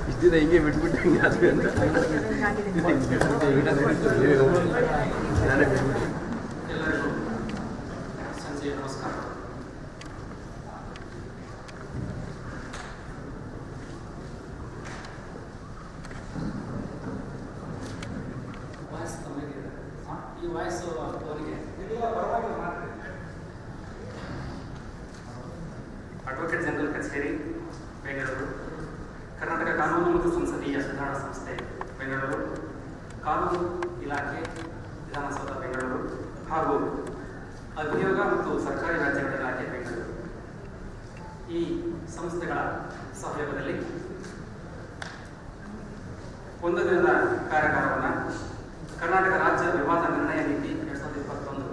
ಇಷ್ಟು ದಿನ ಹಿಂಗೆ ಬಿಟ್ಬಿಟ್ಟು ಹಿಂಗೆ ಆದ್ವಿ ಅಂತ ನಾನೇ ಬಿಟ್ಬಿಟ್ಟು. ಎಲ್ಲರಿಗೂ ಸಂಜೆಯ ನಮಸ್ಕಾರ. ವಾಯ್ಸ್ ತಮಗೆ ಈ ವಾಯ್ಸು ಅವರಿಗೆ ಅಡ್ವೊಕೇಟ್ ಜನರಲ್ ಕಚೇರಿ ಬೆಂಗಳೂರು, ಕರ್ನಾಟಕ ಕಾನೂನು ಮತ್ತು ಸಂಸದೀಯ ಸುಧಾರಣಾ ಸಂಸ್ಥೆ ಬೆಂಗಳೂರು, ಕಾನೂನು ಇಲಾಖೆ ವಿಧಾನಸೌಧ ಬೆಂಗಳೂರು ಹಾಗೂ ಅಭಿಯೋಗ ಮತ್ತು ಸರ್ಕಾರಿ ರಾಜ್ಯಗಳ ಇಲಾಖೆ ಬೆಂಗಳೂರು ಈ ಸಂಸ್ಥೆಗಳ ಸಹಯೋಗದಲ್ಲಿ ಒಂದು ದಿನದ ಕಾರ್ಯಾಗಾರವನ್ನು ಕರ್ನಾಟಕ ರಾಜ್ಯ ವಿವಾದ ನಿರ್ಣಯ ನೀತಿ 2021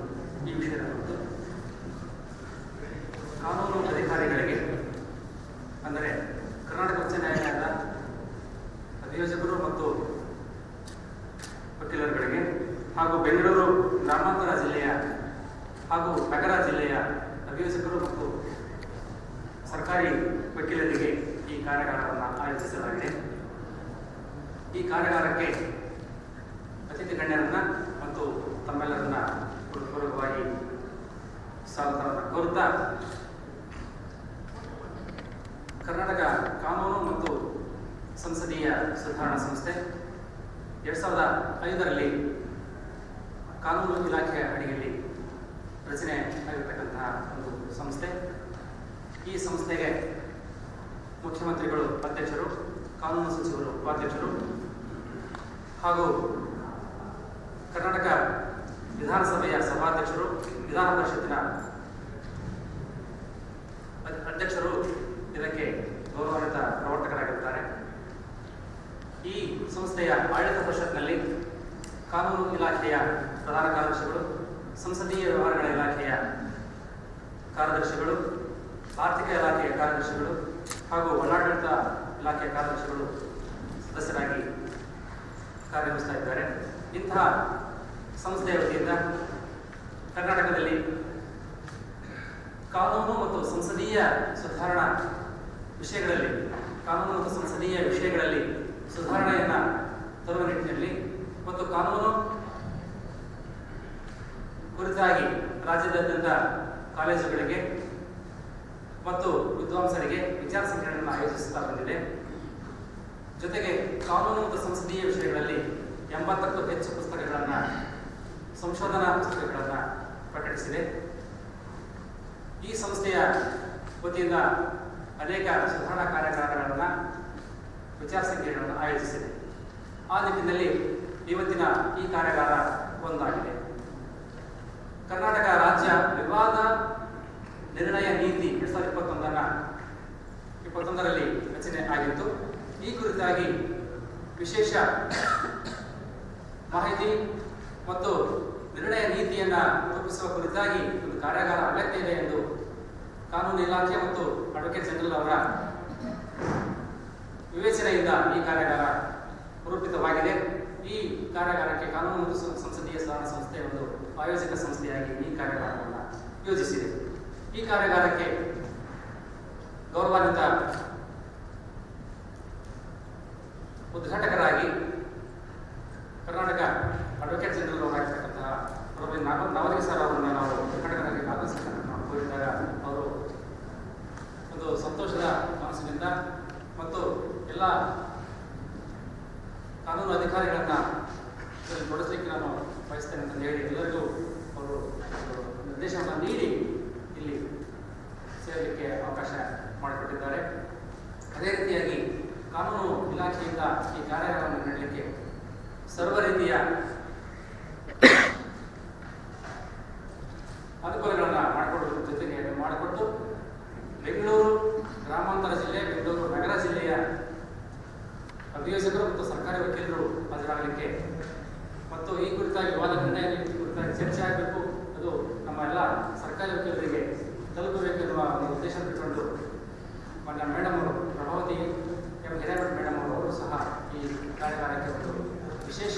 ಈ ವಿಷಯದ ಕುರಿತು ಕಾನೂನು ಅಧಿಕಾರಿಗಳಿಗೆ, ಅಂದರೆ ಕರ್ನಾಟಕ ಉಚ್ಚ ನ್ಯಾಯಾಲಯದ ಅಭಿಯೋಜಕರು ಮತ್ತು ವಕೀಲರುಗಳಿಗೆ ಹಾಗೂ ಬೆಂಗಳೂರು ಗ್ರಾಮಾಂತರ ಜಿಲ್ಲೆಯ ಹಾಗೂ ನಗರ ಜಿಲ್ಲೆಯ ಅಭಿಯೋಜಕರು ಮತ್ತು ಸರ್ಕಾರಿ ವಕೀಲರಿಗೆ ಈ ಕಾರ್ಯಾಗಾರವನ್ನು ಆಯೋಜಿಸಲಾಗಿದೆ. ಈ ಕಾರ್ಯಾಗಾರಕ್ಕೆ ಅತಿಥಿ ಗಣ್ಯರನ್ನ ಮತ್ತು ತಮ್ಮೆಲ್ಲರನ್ನ ಹೃತ್ಪೂರ್ವಕವಾಗಿ ಸ್ವಾಗತವನ್ನು ಕೋರುತ್ತಾ, ಕರ್ನಾಟಕ ಕಾನೂನು ಮತ್ತು ಸಂಸದೀಯ ಸುಧಾರಣಾ ಸಂಸ್ಥೆ 2005ರಲ್ಲಿ ಕಾನೂನು ಇಲಾಖೆಯ ಅಡಿಯಲ್ಲಿ ರಚನೆ ಆಗಿರತಕ್ಕಂತಹ ಒಂದು ಸಂಸ್ಥೆ. ಈ ಸಂಸ್ಥೆಗೆ ಮುಖ್ಯಮಂತ್ರಿಗಳು ಅಧ್ಯಕ್ಷರು, ಕಾನೂನು ಸಚಿವರು ಉಪಾಧ್ಯಕ್ಷರು ಹಾಗೂ ಕರ್ನಾಟಕ ವಿಧಾನಸಭೆಯ ಸಭಾಧ್ಯಕ್ಷರು, ವಿಧಾನ ಪರಿಷತ್ತಿನ ಅಧ್ಯಕ್ಷರು ಇದಕ್ಕೆ ಗೌರವಾನ್ವಿತ ಪ್ರವರ್ತಕರಾಗಿರುತ್ತಾರೆ. ಈ ಸಂಸ್ಥೆಯ ಆಡಳಿತ ಪರಿಷತ್ನಲ್ಲಿ ಕಾನೂನು ಇಲಾಖೆಯ ಪ್ರಧಾನ ಕಾರ್ಯದರ್ಶಿಗಳು, ಸಂಸದೀಯ ವ್ಯವಹಾರಗಳ ಇಲಾಖೆಯ ಕಾರ್ಯದರ್ಶಿಗಳು, ಆರ್ಥಿಕ ಇಲಾಖೆಯ ಕಾರ್ಯದರ್ಶಿಗಳು ಹಾಗೂ ಒಳಾಡಳಿತ ಇಲಾಖೆಯ ಕಾರ್ಯದರ್ಶಿಗಳು ಸದಸ್ಯರಾಗಿ ಕಾರ್ಯನಿರ್ವಹಿಸ್ತಾ ಇದ್ದಾರೆ. ಇಂತಹ ಸಂಸ್ಥೆಯ ವತಿಯಿಂದ ಕರ್ನಾಟಕದಲ್ಲಿ ಕಾನೂನು ಮತ್ತು ಸಂಸದೀಯ ಸುಧಾರಣಾ ವಿಷಯಗಳಲ್ಲಿ ಸುಧಾರಣೆಯನ್ನು ತರುವ ನಿಟ್ಟಿನಲ್ಲಿ ಮತ್ತು ಕಾನೂನು ಕುರಿತಾಗಿ ರಾಜ್ಯದಾದ್ಯಂತ ಕಾಲೇಜುಗಳಿಗೆ ಮತ್ತು ವಿದ್ವಾಂಸರಿಗೆ ವಿಚಾರ ಸಂಕಿರಣವನ್ನು ಆಯೋಜಿಸುತ್ತಾ ಬಂದಿದೆ. ಜೊತೆಗೆ ಕಾನೂನು ಮತ್ತು ಸಂಸದೀಯ ವಿಷಯಗಳಲ್ಲಿ 80ಕ್ಕೂ ಹೆಚ್ಚು ಪುಸ್ತಕಗಳನ್ನು, ಸಂಶೋಧನಾ ಪುಸ್ತಕಗಳನ್ನು ಪ್ರಕಟಿಸಿದೆ. ಈ ಸಂಸ್ಥೆಯ ವತಿಯಿಂದ ಅನೇಕ ಸುಧಾರಣಾ ಕಾರ್ಯಾಗಾರಗಳನ್ನು, ವಿಚಾರ ಸಂಕಿರಣವನ್ನು ಆಯೋಜಿಸಿದೆ. ಆ ನಿಟ್ಟಿನಲ್ಲಿ ಇವತ್ತಿನ ಈ ಕಾರ್ಯಾಗಾರ ಒಂದಾಗಿದೆ. ಕರ್ನಾಟಕ ರಾಜ್ಯ ವಿವಾದ ನಿರ್ಣಯ ನೀತಿ 2021 11ರಲ್ಲಿ ರಚನೆ ಆಗಿತ್ತು. ಈ ಕುರಿತಾಗಿ ವಿಶೇಷ ಮಾಹಿತಿ ಮತ್ತು ನಿರ್ಣಯ ನೀತಿಯನ್ನು ರೂಪಿಸುವ ಕುರಿತಾಗಿ ಒಂದು ಕಾರ್ಯಾಗಾರ ಅಗತ್ಯ ಇದೆ ಎಂದು ಕಾನೂನು ಇಲಾಖೆ ಮತ್ತು ಅಡ್ವೊಕೇಟ್ ಜನರಲ್ ಅವರ ವಿವೇಚನೆಯಿಂದ ಈ ಕಾರ್ಯಾಗಾರ ರೂಪಿತವಾಗಿದೆ. ಈ ಕಾರ್ಯಾಗಾರಕ್ಕೆ ಕಾನೂನು ಮತ್ತು ಸಂಸದೀಯ ಸುಧಾರಣಾ ಸಂಸ್ಥೆ ಒಂದು ಆಯೋಜಕ ಸಂಸ್ಥೆಯಾಗಿ ಈ ಕಾರ್ಯಾಗಾರವನ್ನು ಯೋಜಿಸಿದೆ. ಈ ಕಾರ್ಯಾಗಾರಕ್ಕೆ ಗೌರವಾನ್ವಿತ ಉದ್ಘಾಟಕರಾಗಿ Karnataka advocate general ಅವರಾಗಿರ್ತಕ್ಕಂತಹ Navadagi sir ಅವರನ್ನು ನಾವು ಉದ್ಘಾಟಕರಾಗಿ ಆಹ್ವಾನಿಸಿದಾಗ ನಾವು ಕೋರಿದಾಗ ಅವರು ಒಂದು ಸಂತೋಷದ ಮನಸ್ಸಿನಿಂದ ಮತ್ತು ಎಲ್ಲ ಕಾನೂನು ಅಧಿಕಾರಿಗಳನ್ನ ತೊಡಗಿಸಲಿಕ್ಕೆ ನಾನು ಬಯಸ್ತೇನೆ ಅಂತ ಹೇಳಿ ಎಲ್ಲರಿಗೂ ಅವರು ನಿರ್ದೇಶನವನ್ನು ನೀಡಿ ಇಲ್ಲಿ ಸೇರಲಿಕ್ಕೆ ಅವಕಾಶ ಮಾಡಿಕೊಟ್ಟಿದ್ದಾರೆ. ಅದೇ ರೀತಿಯಾಗಿ ಕಾನೂನು ಇಲಾಖೆಯಿಂದ ಈ ಕಾರ್ಯಾಗಾರವನ್ನು ನಡೆಯಲಿಕ್ಕೆ ಸರ್ವ ರೀತಿಯ ಅನುಕೂಲಗಳನ್ನು ಮಾಡಿಕೊಡುವ ಜೊತೆಗೆ ಮಾಡಿಕೊಟ್ಟು ಬೆಂಗಳೂರು ಗ್ರಾಮಾಂತರ ಜಿಲ್ಲೆ, ಬೆಂಗಳೂರು ನಗರ ಜಿಲ್ಲೆಯ ಅಭಿಯೋಜಕರು ಮತ್ತು ಸರ್ಕಾರಿ ವಕೀಲರು ಹಾಜರಾಗಲಿಕ್ಕೆ ಮತ್ತು ಈ ಕುರಿತಾಗಿ ವಿವಾದ ನಿರ್ಣಯ ಕುರಿತಾಗಿ ಚರ್ಚೆ ಆಗಬೇಕು, ಅದು ನಮ್ಮ ಎಲ್ಲ ಸರ್ಕಾರಿ ವಕೀಲರಿಗೆ ತಲುಪಬೇಕೆನ್ನುವ ಒಂದು ಉದ್ದೇಶ ಇಟ್ಟುಕೊಂಡು ಮಾನ್ಯ ಮೇಡಮ್ ಅವರು ಪ್ರಭಾವತಿ ಹಿರೇಮಠ ಮೇಡಮ್ ಅವರು ಸಹ ಈ ಕಾರ್ಯಾಗಾರಕ್ಕೆ ಒಂದು ವಿಶೇಷ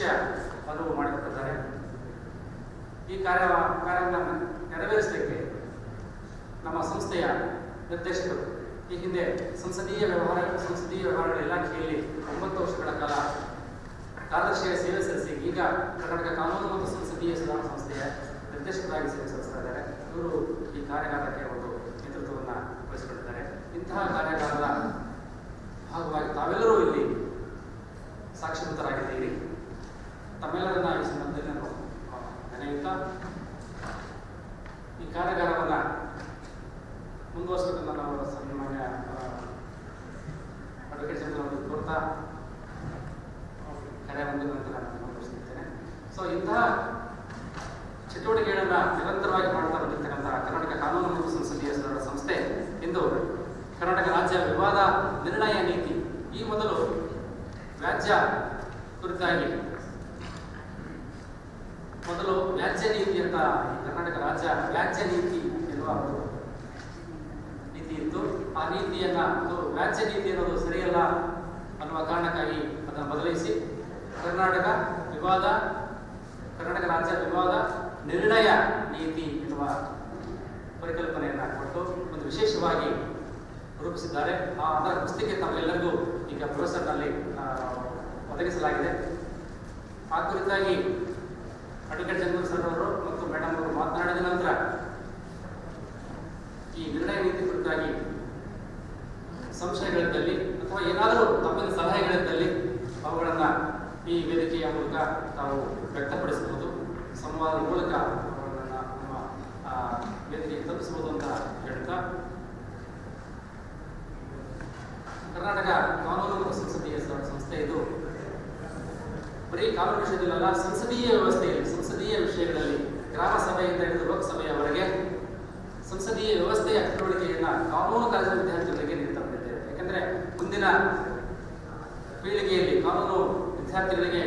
ಅನುವು ಮಾಡಿಕೊಟ್ಟಿದ್ದಾರೆ. ಈ ಕಾರ್ಯವನ್ನು ನೆರವೇರಿಸಲಿಕ್ಕೆ ನಮ್ಮ ಸಂಸ್ಥೆಯ ನಿರ್ದೇಶಕರು ಈ ಹಿಂದೆ ಸಂಸದೀಯ ವ್ಯವಹಾರಗಳ ಇಲಾಖೆಯಲ್ಲಿ 9 ವರ್ಷಗಳ ಕಾಲ ಕಾರ್ಯದರ್ಶಿಯ ಸೇವೆ ಸಲ್ಲಿಸಿ ಈಗ ಕರ್ನಾಟಕ ಕಾನೂನು ಮತ್ತು ಸಂಸದೀಯ ಸುಧಾರಣಾ ಸಂಸ್ಥೆಯ ನಿರ್ದೇಶಕರಾಗಿ ಸೇವೆ ಸಲ್ಲಿಸ್ತಾ ಇದ್ದಾರೆ. ಇವರು ಈ ಕಾರ್ಯಾಗಾರಕ್ಕೆ ಒಂದು ನೇತೃತ್ವವನ್ನು ವಹಿಸಿಕೊಂಡಿದ್ದಾರೆ. ಇಂತಹ ಕಾರ್ಯಾಗಾರದ ಭಾಗವಾಗಿ ತಾವೆಲ್ಲರೂ ಇಲ್ಲಿ ಸಾಕ್ಷಿಭೂತರಾಗಿದ್ದೀರಿ. ತಮ್ಮೆಲ್ಲರನ್ನ ಈ ಸಂದರ್ಭದಲ್ಲಿ ನಾನು ನೆನೆಯುತ್ತಾ ಈ ಕಾರ್ಯಾಗಾರವನ್ನು ಮುಂದುವರಿಸಬೇಕನ್ನ ನಾವು ಸನ್ಮಾನ್ಯ ಅಡ್ವೊಕೇಟ್ ಜನರಲ್ ಕೋರ್ತಾ ಕರೆ ಬಂದ ನಂತರ ನಾನು ಮುಂದುವರಿಸುತ್ತೇನೆ. ಸೊ ಇಂತಹ ಚಟುವಟಿಕೆಗಳನ್ನು ನಿರಂತರವಾಗಿ ಮಾಡ್ತಾ ಬಂದಿರತಕ್ಕಂತಹ ಕರ್ನಾಟಕ ಕಾನೂನು ಮತ್ತು ಸಂಸದೀಯ ಸುಧಾರಣಾ ಸಂಸ್ಥೆ ಇಂದು ಕರ್ನಾಟಕ ರಾಜ್ಯ ವಿವಾದ ನಿರ್ಣಯ ನೀತಿ, ಈ ಮೊದಲು ವ್ಯಾಜ್ಯ ಕುರಿತಾಗಿ ವ್ಯಾಜ್ಯ ನೀತಿ ಅಂತ ಕರ್ನಾಟಕ ರಾಜ್ಯ ವ್ಯಾಜ್ಯ ನೀತಿ ಎನ್ನುವ ಒಂದು ನೀತಿ ಇತ್ತು. ಆ ನೀತಿಯನ್ನ ವ್ಯಾಜ್ಯ ನೀತಿ ಅನ್ನೋದು ಸರಿಯಲ್ಲ ಅನ್ನುವ ಕಾರಣಕ್ಕಾಗಿ ಅದನ್ನು ಬದಲಿಸಿ ಕರ್ನಾಟಕ ರಾಜ್ಯ ವಿವಾದ ನಿರ್ಣಯ ನೀತಿ ಎನ್ನುವ ಪರಿಕಲ್ಪನೆಯನ್ನು ಕೊಟ್ಟು ಒಂದು ವಿಶೇಷವಾಗಿ ರೂಪಿಸಿದ್ದಾರೆ. ಅದರ ಪುಸ್ತಕ ತಮ್ಮೆಲ್ಲರಿಗೂ ಈಗ ಪ್ರೊಫೆಸರ್ನಲ್ಲಿ ಒದಗಿಸಲಾಗಿದೆ. ಆ ಕುರಿತಾಗಿ ಅಡ್ವೊಕೇಟ್ ಜನರಲ್ ಸರ್ ಅವರು ಮತ್ತು ಮೇಡಮ್ ಅವರು ಮಾತನಾಡಿದ ನಂತರ ಈ ನಿರ್ಣಯ ನೀತಿ ಕುರಿತಾಗಿ ಸಂಶಯಗಳಿದ್ದಲ್ಲಿ ಅಥವಾ ಏನಾದರೂ ತಪ್ಪಿನ ಸಲಹೆಗಳಿದ್ದಲ್ಲಿ ಅವುಗಳನ್ನು ಈ ವೇದಿಕೆಯ ಮೂಲಕ ತಾವು ವ್ಯಕ್ತಪಡಿಸಬಹುದು, ಸಂವಾದದ ಮೂಲಕ ಅವುಗಳನ್ನು ನಮ್ಮ ವೇದಿಕೆಗೆ ತಲುಪಿಸಬಹುದು ಅಂತ ಹೇಳ್ತಾ, ಕರ್ನಾಟಕ ಕಾನೂನು ಮತ್ತು ಸಂಸದೀಯ ಸಂಸ್ಥೆ ಇದು ಬರೀ ಕಾನೂನು ವಿಷಯದಲ್ಲ, ಸಂಸದೀಯ ವ್ಯವಸ್ಥೆಯಲ್ಲಿ ಸಂಸದೀಯ ವಿಷಯಗಳಲ್ಲಿ ಗ್ರಾಮ ಸಭೆಯಿಂದ ಹಿಡಿದು ಲೋಕಸಭೆಯವರೆಗೆ ಸಂಸದೀಯ ವ್ಯವಸ್ಥೆಯ ಚಟುವಟಿಕೆಯನ್ನು ಕಾನೂನು ಕಾಲೇಜಿನ ವಿದ್ಯಾರ್ಥಿಗಳಿಗೆ ನೀಡ್ತಾ ಬಂದಿದ್ದೇವೆ. ಯಾಕಂದರೆ ಮುಂದಿನ ಪೀಳಿಗೆಯಲ್ಲಿ ಕಾನೂನು ವಿದ್ಯಾರ್ಥಿಗಳಿಗೆ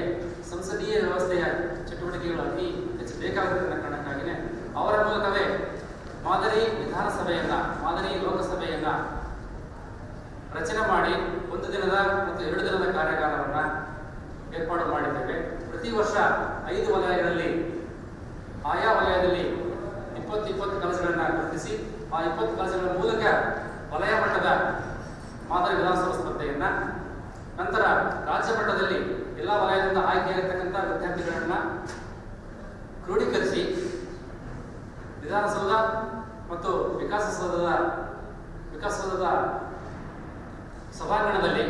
ಸಂಸದೀಯ ವ್ಯವಸ್ಥೆಯ ಚಟುವಟಿಕೆಗಳು ಅತಿ ಹೆಚ್ಚು ಬೇಕಾಗಿರುವ ಕಾರಣಕ್ಕಾಗಿಯೇ ಅವರ ಮೂಲಕವೇ ಮಾದರಿ ವಿಧಾನಸಭೆಯನ್ನು, ಮಾದರಿ ಲೋಕಸಭೆಯನ್ನು ರಚನೆ ಮಾಡಿ 1 ದಿನದ ಮತ್ತು 2 ದಿನದ ಕಾರ್ಯಾಗಾರವನ್ನು ಏರ್ಪಾಡು ಮಾಡಿದ್ದೇವೆ. ಪ್ರತಿ ವರ್ಷ 5 ವಲಯಗಳಲ್ಲಿ ಆಯಾ ವಲಯದಲ್ಲಿ 20 ಕೆಲಸಗಳನ್ನು ಗುರುತಿಸಿ ಆ 20 ಕೆಲಸಗಳ ಮೂಲಕ ವಲಯ ಮಟ್ಟದ ಮಾದರಿ ವಿಧಾನಸಭಾ ಸ್ಪರ್ಧೆಯನ್ನು, ನಂತರ ರಾಜ್ಯ ಮಟ್ಟದಲ್ಲಿ ಎಲ್ಲ ವಲಯದಿಂದ ಆಯ್ಕೆಯಾಗಿರ್ತಕ್ಕಂಥ ವಿದ್ಯಾರ್ಥಿಗಳನ್ನು ಕ್ರೋಢೀಕರಿಸಿ ವಿಧಾನಸೌಧ ಮತ್ತು ವಿಕಾಸಸೌಧದ ಸಭಾಂಗಣದಲ್ಲಿ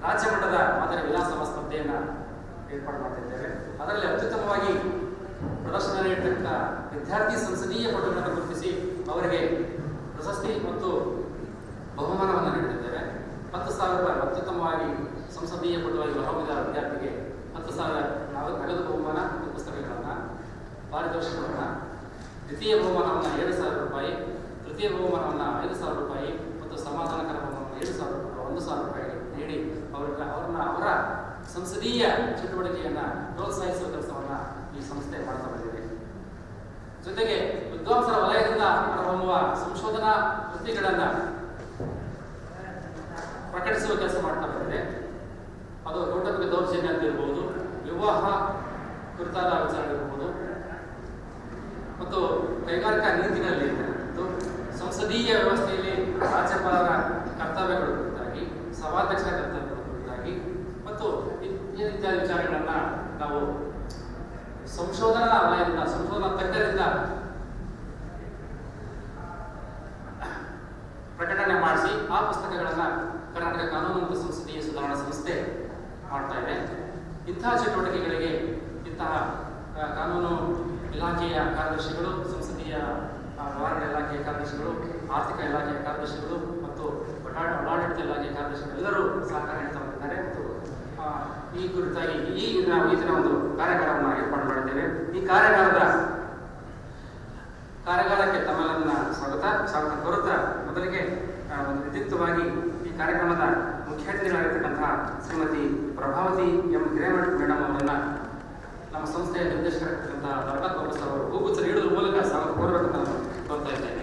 ರಾಜ್ಯ ಮಟ್ಟದ ಮಾದರಿ ವಿಧಾನಸಭಾ ಸ್ಪರ್ಧೆಯನ್ನು ಏರ್ಪಾಡು ಮಾಡ್ತಿದ್ದೇವೆ. ಅದರಲ್ಲಿ ಅತ್ಯುತ್ತಮವಾಗಿ ಪ್ರದರ್ಶನ ನೀಡತಕ್ಕಂಥ ವಿದ್ಯಾರ್ಥಿ ಸಂಸದೀಯ ಪಟುಗಳನ್ನು ಗುರುತಿಸಿ ಅವರಿಗೆ ಪ್ರಶಸ್ತಿ ಮತ್ತು ಬಹುಮಾನವನ್ನು ನೀಡುತ್ತಿದ್ದೇವೆ. 10,000 ರೂಪಾಯಿ ಅತ್ಯುತ್ತಮವಾಗಿ ಸಂಸದೀಯ ಪಟುವಾಗಿ ಹೊರಹೊಮ್ಮಿದ ವಿದ್ಯಾರ್ಥಿಗೆ 10,000 ನಗದು ಬಹುಮಾನ ಮತ್ತು ಪುಸ್ತಕಗಳನ್ನು, ಪಾರಿತೋಷಿಕವನ್ನು, ದ್ವಿತೀಯ ಬಹುಮಾನವನ್ನು 7,000 ರೂಪಾಯಿ, ತೃತೀಯ ಬಹುಮಾನವನ್ನು 5,000 ರೂಪಾಯಿ ಮತ್ತು ಸಮಾಧಾನಕರ ಬಹುಮಾನವನ್ನು 7,000 ರೂಪಾಯಿ 1,000 ರೂಪಾಯಿ ನೀಡಿ ಅವರ ಸಂಸದೀಯ ಚಟುವಟಿಕೆಯನ್ನು ಪ್ರೋತ್ಸಾಹಿಸುವ ಕೆಲಸವನ್ನು ಈ ಸಂಸ್ಥೆ ಮಾಡ್ತಾ ಬಂದಿದೆ. ಜೊತೆಗೆ ವಿದ್ವಾಂಸರ ವಲಯದಿಂದ ಹೊರಹೊಮ್ಮುವ ಸಂಶೋಧನಾ ಕೃತಿಗಳನ್ನು ಪ್ರಕಟಿಸುವ ಕೆಲಸ ಮಾಡ್ತಾ ಬಂದಿದೆ. ಅದು ಕೌಟುಂಬಿಕ ದೌರ್ಜನ್ಯ ಅಂತ ಇರ್ಬೋದು, ವಿವಾಹ ಕುರಿತಾದ ವಿಚಾರ ಇರ್ಬೋದು, ಮತ್ತು ಕೈಗಾರಿಕಾ ನೀತಿಗಳಲ್ಲಿ ಇರಬಹುದು, ಸಂಸದೀಯ ವ್ಯವಸ್ಥೆಯಲ್ಲಿ ರಾಜ್ಯಪಾಲರ ಕರ್ತವ್ಯಗಳ ಕುರಿತಾಗಿ, ಸಭಾಧ್ಯಕ್ಷರ ಕರ್ತವ್ಯಗಳ ಕುರಿತಾಗಿ ಮತ್ತು ಇತ್ಯಾದಿ ವಿಚಾರಗಳನ್ನು ನಾವು ಸಂಶೋಧನಾ ವಲಯದಿಂದ, ಸಂಶೋಧನಾ ತಜ್ಞರಿಂದ ಪ್ರಕಟಣೆ ಮಾಡಿಸಿ ಆ ಪುಸ್ತಕಗಳನ್ನು ಕರ್ನಾಟಕ ಕಾನೂನು ಮತ್ತು ಸಂಸದೀಯ ಸುಧಾರಣಾ ಸಂಸ್ಥೆ ಮಾಡ್ತಾ ಇದೆ. ಇಂತಹ ಚಟುವಟಿಕೆಗಳಿಗೆ ಇಂತಹ ಕಾನೂನು ಇಲಾಖೆಯ ಕಾರ್ಯದರ್ಶಿಗಳು, ಸಂಸದೀಯ ವ್ಯವಹಾರಗಳ ಇಲಾಖೆಯ ಕಾರ್ಯದರ್ಶಿಗಳು, ಆರ್ಥಿಕ ಇಲಾಖೆಯ ಕಾರ್ಯದರ್ಶಿಗಳು ಮತ್ತು ಆಡಳಿತ ಇಲಾಖೆಯ ಕಾರ್ಯದರ್ಶಿಗಳು ಎಲ್ಲರೂ ಸಹಕಾರ ನೀಡ್ತಾ ಬಂದಿದ್ದಾರೆ. ಮತ್ತು ಈ ಕುರಿತಾಗಿ ಈ ದಿನ ಒಂದು ಕಾರ್ಯಾಗಾರವನ್ನು ಏರ್ಪಾಡು ಮಾಡಿದ್ದೇವೆ. ಈ ಕಾರ್ಯಾಗಾರಕ್ಕೆ ತಮ್ಮೆಲ್ಲರನ್ನ ಸ್ವಾಗತ ಕೋರುತ್ತಾ, ಮೊದಲಿಗೆ ಒಂದು ವಿದ್ಯುಕ್ತವಾಗಿ ಈ ಕಾರ್ಯಕ್ರಮದ ಮುಖ್ಯ ಅತಿಥಿಗಳಾಗಿರ್ತಕ್ಕಂತಹ ಶ್ರೀಮತಿ ಪ್ರಭಾವತಿ ಎಂ ಹಿರೇಮಠ್ ಮೇಡಮ್ ಅವರನ್ನ ನಮ್ಮ ಸಂಸ್ಥೆಯ ನಿರ್ದೇಶಕರಾಗಿರ್ತಕ್ಕಂತಹ ದರ್ಗಾತ್ ಪ್ರೊಫೆಸರ್ ಅವರು ಹೂಗುಚ್ಛ ನೀಡುವ ಮೂಲಕ ಸ್ವಾಗತ ಕೋರಬೇಕಂತ ನಾನು ಕೋರ್ತಾ ಇದ್ದೇನೆ.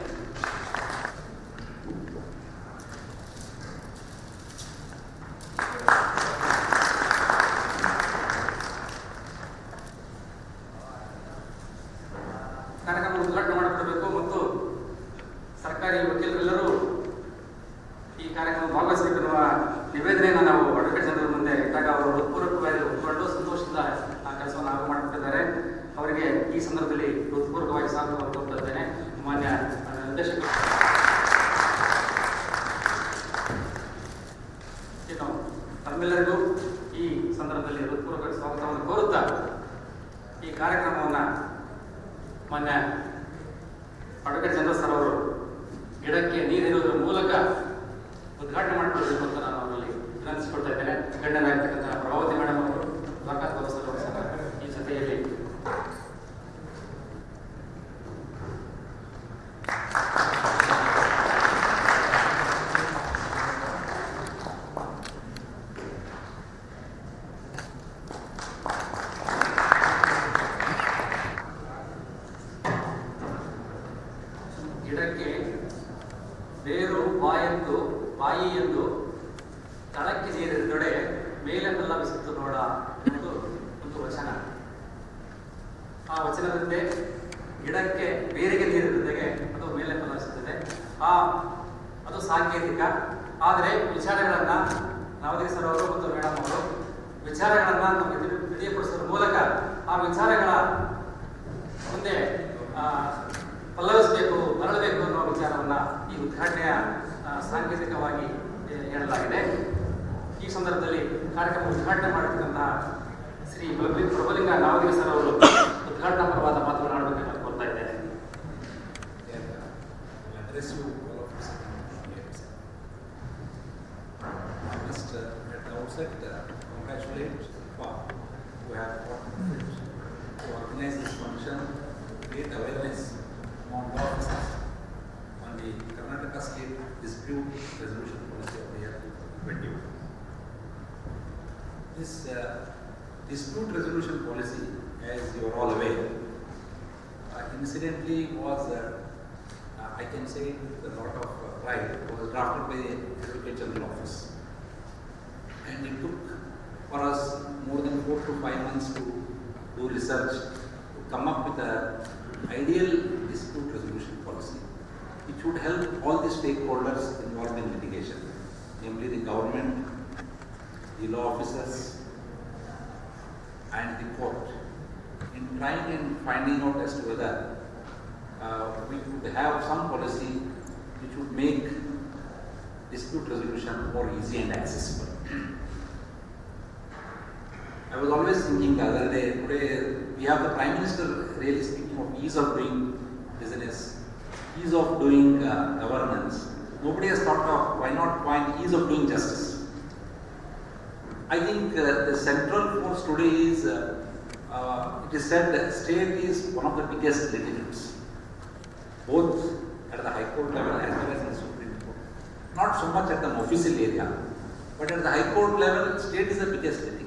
ಕಾರ್ಯಕ್ರಮ ಉದ್ಘಾಟನೆ ಮಾಡಿಕೊಡಬೇಕು ಮತ್ತು ಸರ್ಕಾರಿ ವಕೀಲರೆಲ್ಲರೂ ಈ ಕಾರ್ಯಕ್ರಮ ಭಾಗವಹಿಸಬೇಕೆನ್ನುವ ನಿವೇದನೆಯನ್ನು ನಾವು ಅಡ್ವೊಕೇಟ್ ಜನರಲ್ ಮುಂದೆ ಇಟ್ಟಾಗ ಅವರು ಹೃತ್ಪೂರ್ವಕವಾಗಿ ಒಪ್ಪಿಕೊಂಡು ಸಂತೋಷದಿಂದ ಆ ಕೆಲಸವನ್ನು ಹಾಗೂ ಮಾಡಿಕೊಟ್ಟಿದ್ದಾರೆ. ಅವರಿಗೆ ಈ ಸಂದರ್ಭದಲ್ಲಿ ಹೃತ್ಪೂರ್ವಕವಾಗಿ ಸ್ವಾಗತವನ್ನು ಕೋರ್ತಾ ಇದ್ದೇನೆ. ಮಾನ್ಯ ನಿರ್ದೇಶಕರು, ತಮ್ಮೆಲ್ಲರಿಗೂ ಈ ಸಂದರ್ಭದಲ್ಲಿ ಹೃತ್ಪೂರ್ವಕ ಸ್ವಾಗತವನ್ನು ಕೋರುತ್ತಾ ಈ ಕಾರ್ಯಕ್ರಮವನ್ನು ಮಾನ್ಯ ಅಡ್ವೊಕೇಟ್ ಜನರಲ್ ಸರ್ ಅವರು ಗಿಡಕ್ಕೆ ನೀರಿರುವುದರ ಮೂಲಕ ಉದ್ಘಾಟನೆ ಮಾಡಿಕೊಳ್ಬೇಕು ಅಂತ ನಾನು ಅವರಲ್ಲಿ ವಿನಂತಿಸಿಕೊಳ್ತಾ ಇದ್ದೇನೆ. ಗಣ್ಯರಾಗಿರ್ತಕ್ಕಂಥ ಪ್ರಭಾವತಿ ಮೇಡಮ್ ಅವರು, ದರ್ಗಾತ್ ಪ್ರೊಫೆಸರ್ ಅವರು ಸಹ ಈ ಜೊತೆಯಲ್ಲಿ ಗಿಡಕ್ಕೆ ಬೇರು ಬಾಯಿ ಎಂದು ತಳಕ್ಕೆ ನೀರಿದ್ದೊಡೆ ಮೇಲೆ ಪಲ್ಲವಿಸಿತ್ತು ನೋಡ ಎಂದು ಒಂದು ವಚನ. ಆ ವಚನದಂತೆ ಗಿಡಕ್ಕೆ ಬೇರಿಗೆ ನೀರಿದ್ದಗೆ ಅದು ಮೇಲೆ ಪಲ್ಲವಿಸುತ್ತದೆ. ಅದು ಸಾಂಕೇತಿಕ. ಆದರೆ ವಿಚಾರಗಳನ್ನು ನವದೀಪ್ ಸರ್ ಅವರು ಮತ್ತು ಮೇಡಮ್ ಅವರು ವಿಚಾರಗಳನ್ನು ನಮಗೆ ತಿಳಿಯಪಡಿಸುವ ಮೂಲಕ ಆ ವಿಚಾರಗಳ ಮುಂದೆ ಪಲ್ಲವಿಸಬೇಕು, ಮರಳಬೇಕು ಅನ್ನುವ ವಿಚಾರವನ್ನು ಈ ಉದ್ಘಾಟನೆಯ ಸಾಂಕೇತಿಕವಾಗಿ ಹೇಳಲಾಗಿದೆ. ಈ ಸಂದರ್ಭದಲ್ಲಿ ಕಾರ್ಯಕ್ರಮ ಉದ್ಘಾಟನೆ ಮಾಡಿರ್ತಕ್ಕಂತಹ ಶ್ರೀ ಪ್ರಭುಲಿಂಗ ನಾವದಿಗ ಸರ್ ಅವರು ಉದ್ಘಾಟನಾ ಪರವಾದ ಮಾತುಗಳನ್ನಾಡಬೇಕೆಂದು ನಾನು ಕೋರ್ತಾ ಇದ್ದೇನೆ. among law officers on the Karnataka State Dispute Resolution Policy of the year 2021. This dispute resolution policy, as you are all aware, incidentally was, I can say it with a lot of pride, was drafted by the Advocate General Office. And it took for us more than 4 to 5 months to do research, to come up with an ideal dispute resolution policy, which would help all the stakeholders involved in litigation, namely the government, the law officers, and the court, in trying and finding out as to whether we could have some policy which would make dispute resolution more easy and accessible. I was always thinking the other day, today we have the Prime Minister really speaking of ease of doing business, ease of doing governance. Nobody has thought of why not find ease of doing justice. I think the central force today is, it is said that state is one of the biggest litigants, both at the High Court level as well as in the Supreme Court. Not so much at the official area, But at the High Court level, state is the biggest entity.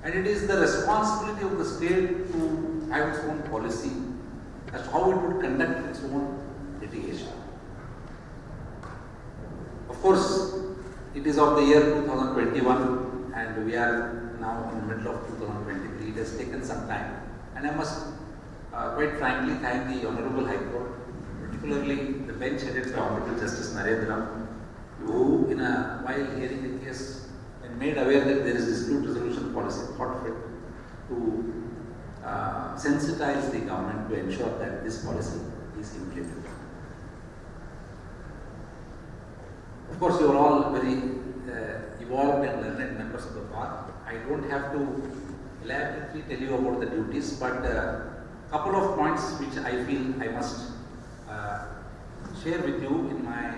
And it is the responsibility of the state to have its own policy as to how it would conduct its own litigation. Of course, it is of the year 2021 and we are now in the middle of 2023. It has taken some time. And I must quite frankly thank the Honorable High Court, particularly the bench headed by Honorable Justice Narendra, who while hearing the case and made aware that there is dispute resolution policy, thought fit to sensitize the government to ensure that this policy is implemented. Of course, you are all very evolved and learned members of the bar. I don't have to elaborately tell you about the duties, but a couple of points which I feel I must share with you with my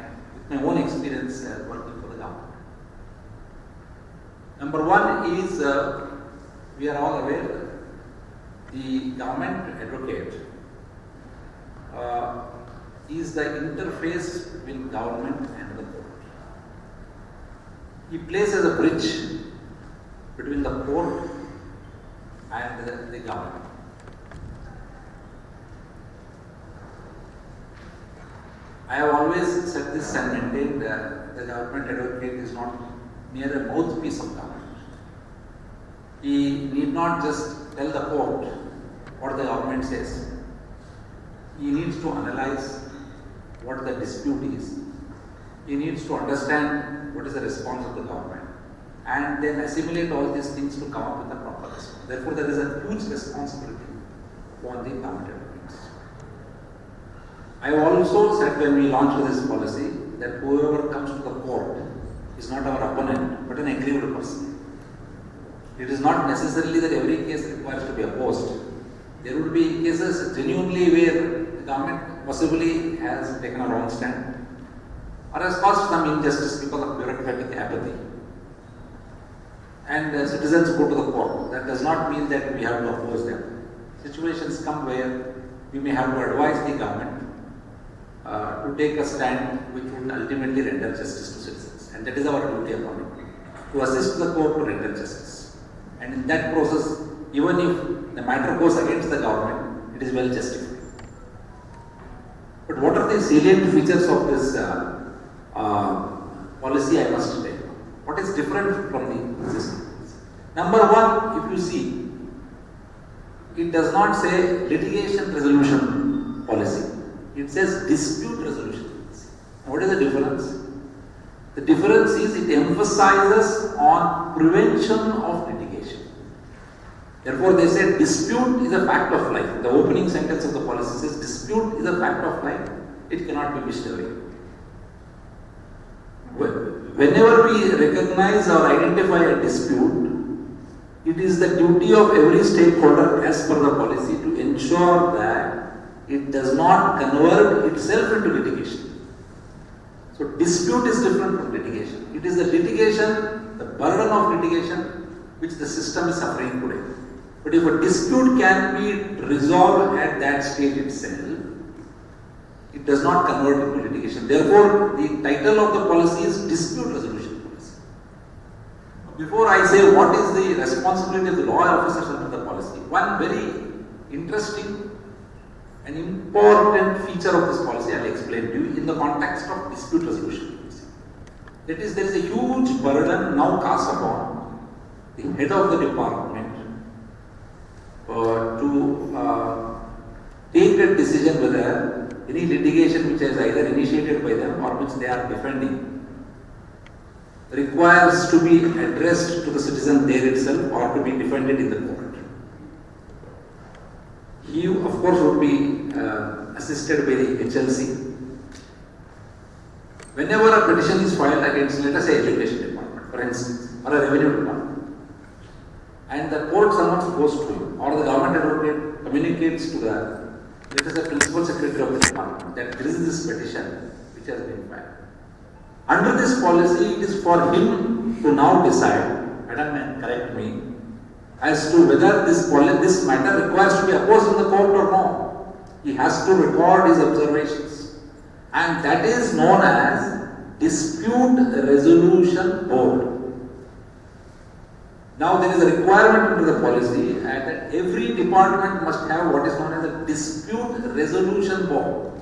own experience working for the government. Number one is, we are all aware, the government advocate is the interface between government and the court. He plays as a bridge between the court and the government. I have always said this and maintained that the government advocate is not mere a mouthpiece of government. He need not just tell the court what the government says. He needs to analyze what the dispute is. He needs to understand what is the response of the government and then assimilate all these things to come up with a proper response. Therefore, there is a huge responsibility on the government advocates. I also said when we launched this policy that whoever comes to the court is not our opponent but an aggrieved person. It is not necessarily that every case requires to be opposed. There would be cases genuinely where the government possibly has taken a wrong stand or has caused some injustice because of bureaucratic apathy. And citizens go to the court. That does not mean that we have to oppose them. Situations come where we may have to advise the government to take a stand which would ultimately render justice to citizens. And that is our duty upon it, to assist the court to render justice. And in that process, even if the matter goes against the government, it is well justified. But what are the salient features of this policy, I must say? What is different from the existing? Number one, if you see, it does not say litigation resolution policy. It says dispute resolution policy. What is the difference? The difference is it emphasizes on prevention of litigation. Therefore, they say dispute is a fact of life. The opening sentence of the policy says dispute is a fact of life. It cannot be wished away. Whenever we recognize or identify a dispute, it is the duty of every stakeholder as per the policy to ensure that it does not convert itself into litigation. So dispute is different from litigation. It is the litigation, the burden of litigation, which the system is suffering today. But if a dispute can be resolved at that stage itself, it does not convert into litigation. Therefore, the title of the policy is dispute resolution policy. Before I say what is the responsibility of the law officers under the policy, one very interesting and important feature of this policy I will explain to you in the context of dispute resolution policy. That is, there is a huge burden now cast upon the head of the department to take a decision whether any litigation which is either initiated by them or which they are defending requires to be addressed to the citizen there itself or to be defended in the court. He, of course, would be assisted by the HLC. Whenever a petition is filed against, let us say, education department, for instance, or a revenue department, and the court summons goes to him, or the government advocate communicates to the, let us say, principal secretary of the department that there is this petition which has been filed. Under this policy, it is for him to now decide, Madam, correct me, as to whether this matter requires to be opposed in the court or no. He has to record his observations, and that is known as dispute resolution board. Now there is a requirement under the policy that every department must have what is known as a dispute resolution board.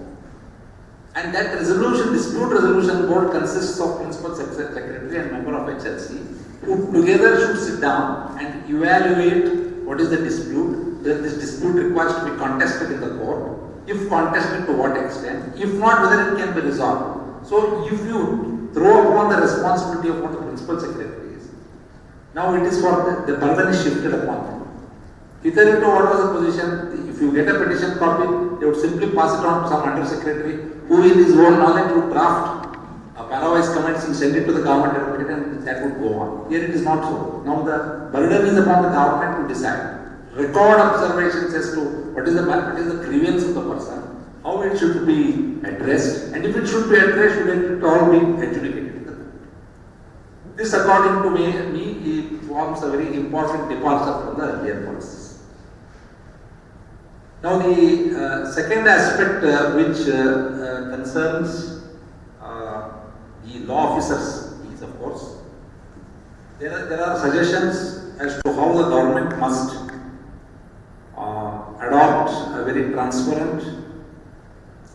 And that dispute resolution board consists of principal secretary and member of HLC who together should sit down and evaluate what is the dispute, whether this dispute requires to be contested in the court, if contested to what extent, if not whether it can be resolved. So if you throw upon the responsibility of what the principal secretary is, now it is for the burden is shifted upon them. Hitherto what was the position? If you get a petition copy, they would simply pass it on to some under secretary who in his own knowledge would draft a parawise comments and send it to the government advocate and that would go on. Here it is not so. Now the burden is upon the government to decide. Record observations as to what is the grievance of the person, how it should be addressed, and if it should be addressed, should it all be adjudicated. This, according to me, forms a very important departure from the earlier policies. Now, the second aspect which concerns the law officers is, of course, there are suggestions as to how the government must adopt a very transparent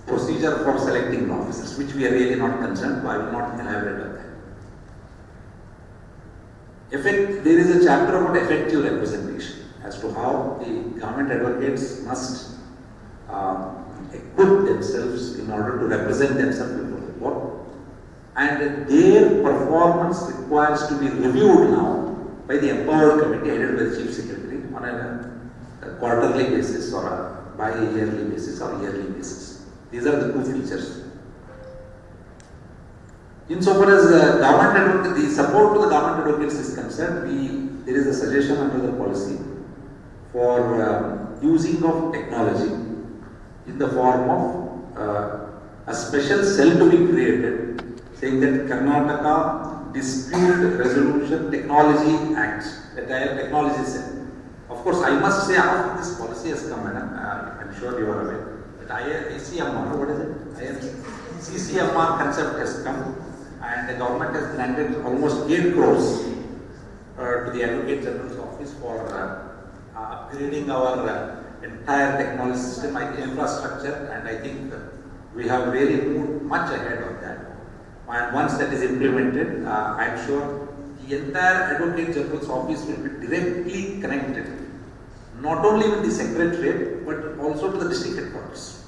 procedure for selecting law officers, which we are really not concerned, so I will not elaborate on that. There is a chapter about effective representation as to how the government advocates must equip themselves in order to represent themselves before the court, and their performance requires to be reviewed now by the empowered committee headed by the chief secretary on a quarterly basis or a bi-yearly basis or yearly basis. These are the two features. Insofar as the support to the government advocates is concerned, there is a suggestion under the policy for using of technology in the form of a special cell to be created, saying that Karnataka Dispute Resolution Technology Act, the technology cell. Of course, I must say after this policy has come, madam, I'm sure you are aware that ICMR, what is it? CCMR concept has come, and the government has granted almost 8 crores to the Advocate General's office for upgrading our entire technology system, infrastructure, and I think we have really moved much ahead of that. And once that is implemented, I am sure the entire Advocate General's office will be directly connected, not only with the Secretariat, but also to the district headquarters.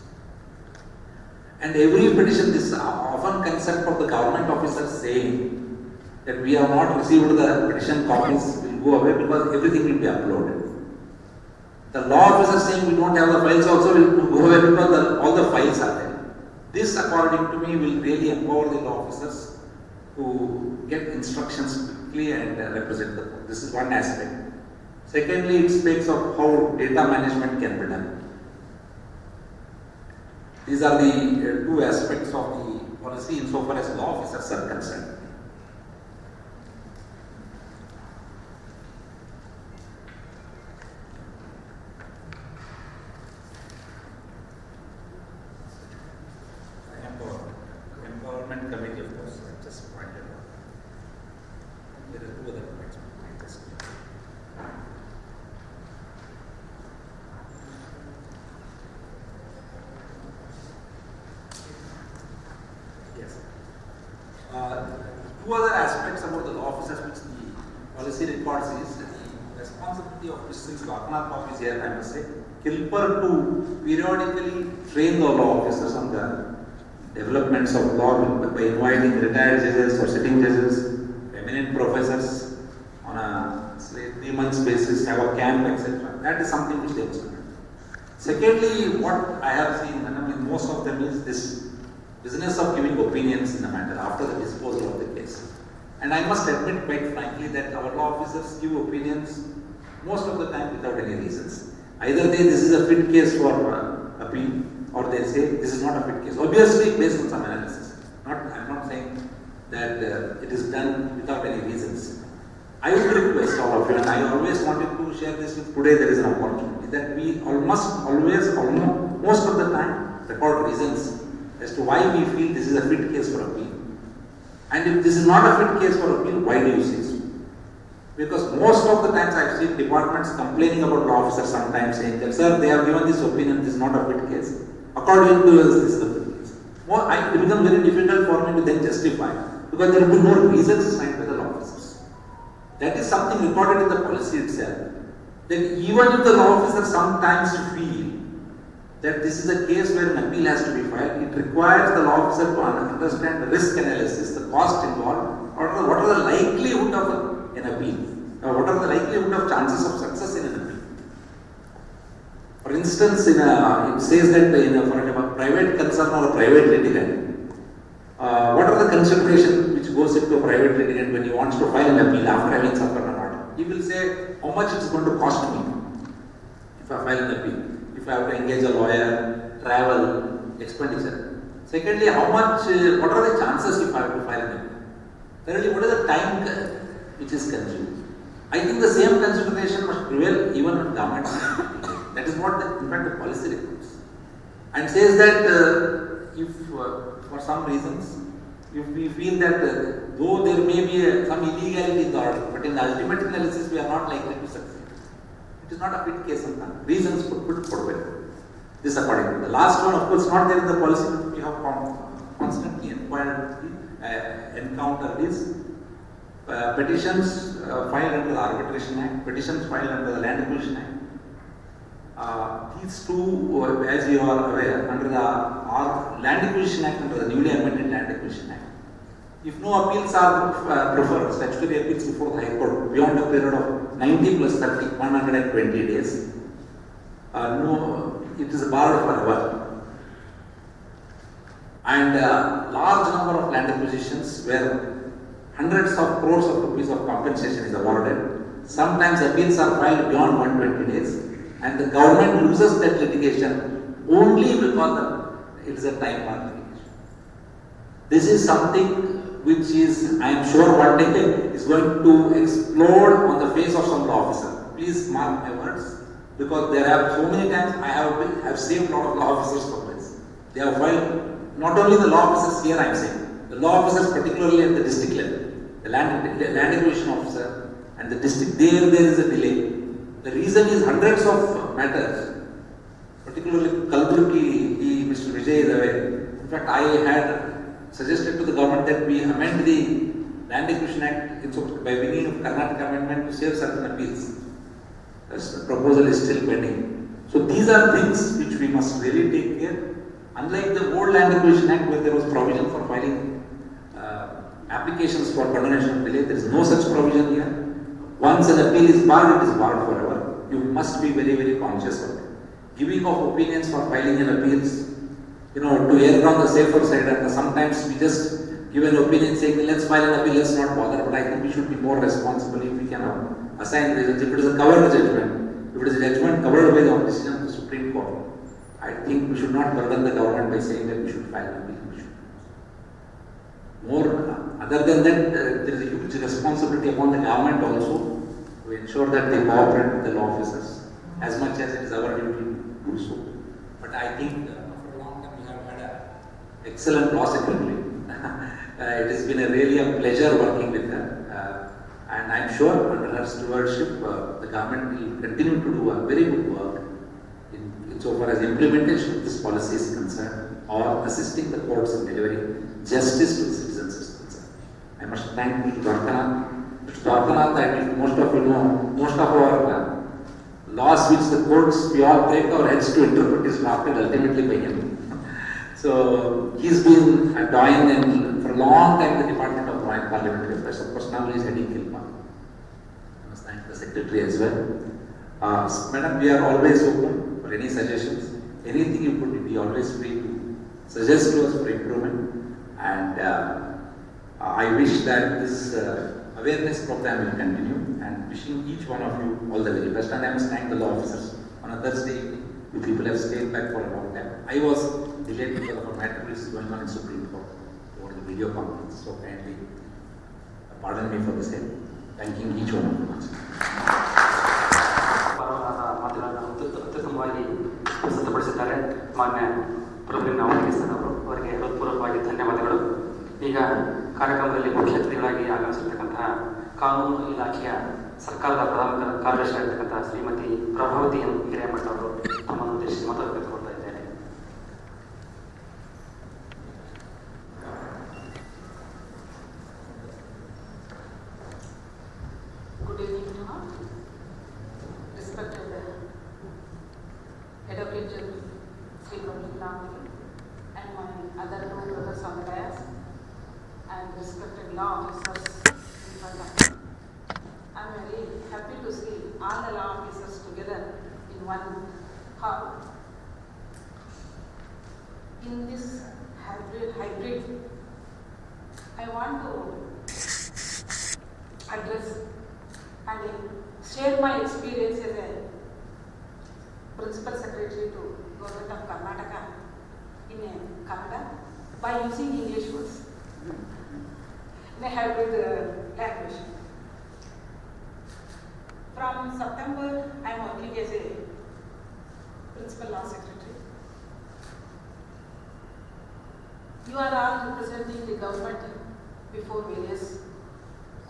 And every petition, this often concept of the government officers saying that we have not received the petition copies will go away because everything will be uploaded. The law officers saying we don't have the files also will go away because all the files are there. This, according to me, will really empower the law officers to get instructions quickly and represent the court. This is one aspect. Secondly, it speaks of how data management can be done. These are the two aspects of the policy insofar as law officers are concerned. Empowerment committee, of course, I just pointed out. There are two other points. Yes. Two other aspects about the law officers which the policy records is the responsibility of Mr. Loknath office here, I must say, Kilper to periodically train the law officers on the developments of law by inviting retired judges or sitting judges, eminent professors on a 3 months basis, have a camp, etc. That is something which they must do. Secondly, what I have seen, and I mean most of them, is this business of giving opinions in the matter after the disposal of the case. And I must admit quite frankly that our law officers give opinions most of the time without any reasons. Either this is a fit case for appeal, or they say this is not a fit case. Obviously based on some analysis. I am not saying that it is done without any reasons. I would request all of you, and I always wanted to share this with today, there is an opportunity, that we must always, most of the time, record reasons as to why we feel this is a fit case for appeal. And if this is not a fit case for appeal, why do you say so? Because most of the times I have seen departments complaining about law officers sometimes saying that, sir, they have given this opinion, this is not a fit case. According to us, this is the fit case. It becomes very difficult for me to then justify, because there will be no reasons assigned by the law officers. That is something recorded in the policy itself. Then even if the law officer sometimes feel that this is a case where an appeal has to be filed, it requires the law officer to understand the risk analysis, the cost involved, or what are the likelihood of an appeal, or what are the likelihood of chances of success in an appeal. For instance, it says that for a private concern or a private litigant, what are the considerations which goes into a private litigant when he wants to file an appeal after having suffered an order? He will say, how much it is going to cost me if I file an appeal, if I have to engage a lawyer, travel, expenditure. Secondly, what are the chances if I have to file an appeal? Thirdly, what is the time which is consumed? I think the same consideration must prevail even on government. That is what in fact the policy requires. And says that if for some reasons, if we feel that though there may be some illegality in the order, but in the ultimate analysis we are not likely to succeed. It is not a fit case and reasons put forward. This according to the last one, of course, not there in the policy, but we have constantly encountered this. Petitions filed under the Arbitration Act, petitions filed under the Land Acquisition Act. These two, as you are aware, under the Land Acquisition Act, under the newly amended Land Acquisition Act, if no appeals are preferred, statutory appeals before the High Court beyond a period of 90 plus 30, 120 days, it is barred forever. And large number of land acquisitions where hundreds of crores of rupees of compensation is awarded. Sometimes appeals are filed beyond 120 days, and the government loses that litigation only because it is a time-bound litigation. This is something which is, I am sure, one day is going to explode on the face of some law officer. Please mark my words, because there are so many times I have saved a lot of law officers from this. They have filed, not only the law officers here I am saying, the law officers particularly at the district level, the land acquisition officer and the district, there is a delay. The reason is hundreds of matters, particularly Kalburgi, Mr. Vijay is aware. In fact, I had suggested to the government that we amend the Land Acquisition Act by bringing of Karnataka amendment to save certain appeals. The proposal is still pending. So these are things which we must really take care. Unlike the old Land Acquisition Act where there was provision for filing applications for condonation of delay, there is no such provision here. Once an appeal is barred, it is barred forever. You must be very, very conscious of it. Giving of opinions for filing an appeals, to err on the safer side, and sometimes we just give an opinion saying, let's file an appeal, let's not bother. But I think we should be more responsible if we can assign reasons. If it is a covered judgment, if it is a judgment covered by the decision of the Supreme Court, I think we should not burden the government by saying that we should file an appeal. Other than that, there is a huge responsibility upon the government also to ensure that they cooperate with the law officers as much as it is our duty to do so. But I think for a long time we have had an excellent law secretary. It has been really a pleasure working with her, and I am sure under her stewardship the government will continue to do a very good work insofar as implementation of this policy is concerned, or assisting the courts in delivering justice to the citizens is concerned. I must thank Mr. Dwarkanath. Mr. Dwarkanath, I think most of you know, most of our laws which the courts, we all break our heads to interpret is drafted ultimately by him. So he's been a doyen in, for a long time, the Department of Law and Parliamentary Affairs. Of course, now he is heading KILPA. I must thank the Secretary as well. Madam, we are always open for any suggestions. Anything you could be always free to suggest to us for improvement. And I wish that this awareness program will continue, and wishing each one of you all the very best. And I must thank the law officers. On a Thursday evening, you people have stayed back for a long time. I was delayed because of a matter which is going on in Supreme Court over the video conference. So kindly pardon me for the same. Thanking each one of you once. ಅತ್ಯುತ್ತಮವಾಗಿ ಪ್ರಸ್ತುತಪಡಿಸಿದ್ದಾರೆ ಮಾನ್ಯ ಪ್ರಭು ಅವರು ಅವರಿಗೆ ಹೃತ್ಪೂರ್ವಕವಾಗಿ ಧನ್ಯವಾದಗಳು. ಈಗ ಕಾರ್ಯಕ್ರಮದಲ್ಲಿ ಮುಖ್ಯ ಅತಿಥಿಗಳಾಗಿ ಆಗಮಿಸಿರ್ತಕ್ಕಂತಹ ಕಾನೂನು ಇಲಾಖೆಯ ಸರ್ಕಾರದ ಪ್ರಧಾನ ಕಾರ್ಯದರ್ಶಿ ಆಗಿರ್ತಕ್ಕಂತಹ ಶ್ರೀಮತಿ ಪ್ರಭಾವತಿ ಎಂ ಹಿರೇಮಠ ಅವರು ತಮ್ಮನ್ನು ಉದ್ದೇಶಿಸಿ ಮಾತಾಡಬೇಕು ಇದ್ದೇನೆ. Good evening to all. Respected Advocate General Sri Gandhi and my other two brothers on the dais and respected law officers in front of me. I am very happy to see all the law officers together in one hall. In this hybrid, I want to address and share my experience as a Principal Secretary to Government of Karnataka in Kannada by using English words in a hybrid language. From September, I am working as a Principal Law Secretary. You are all representing the government before various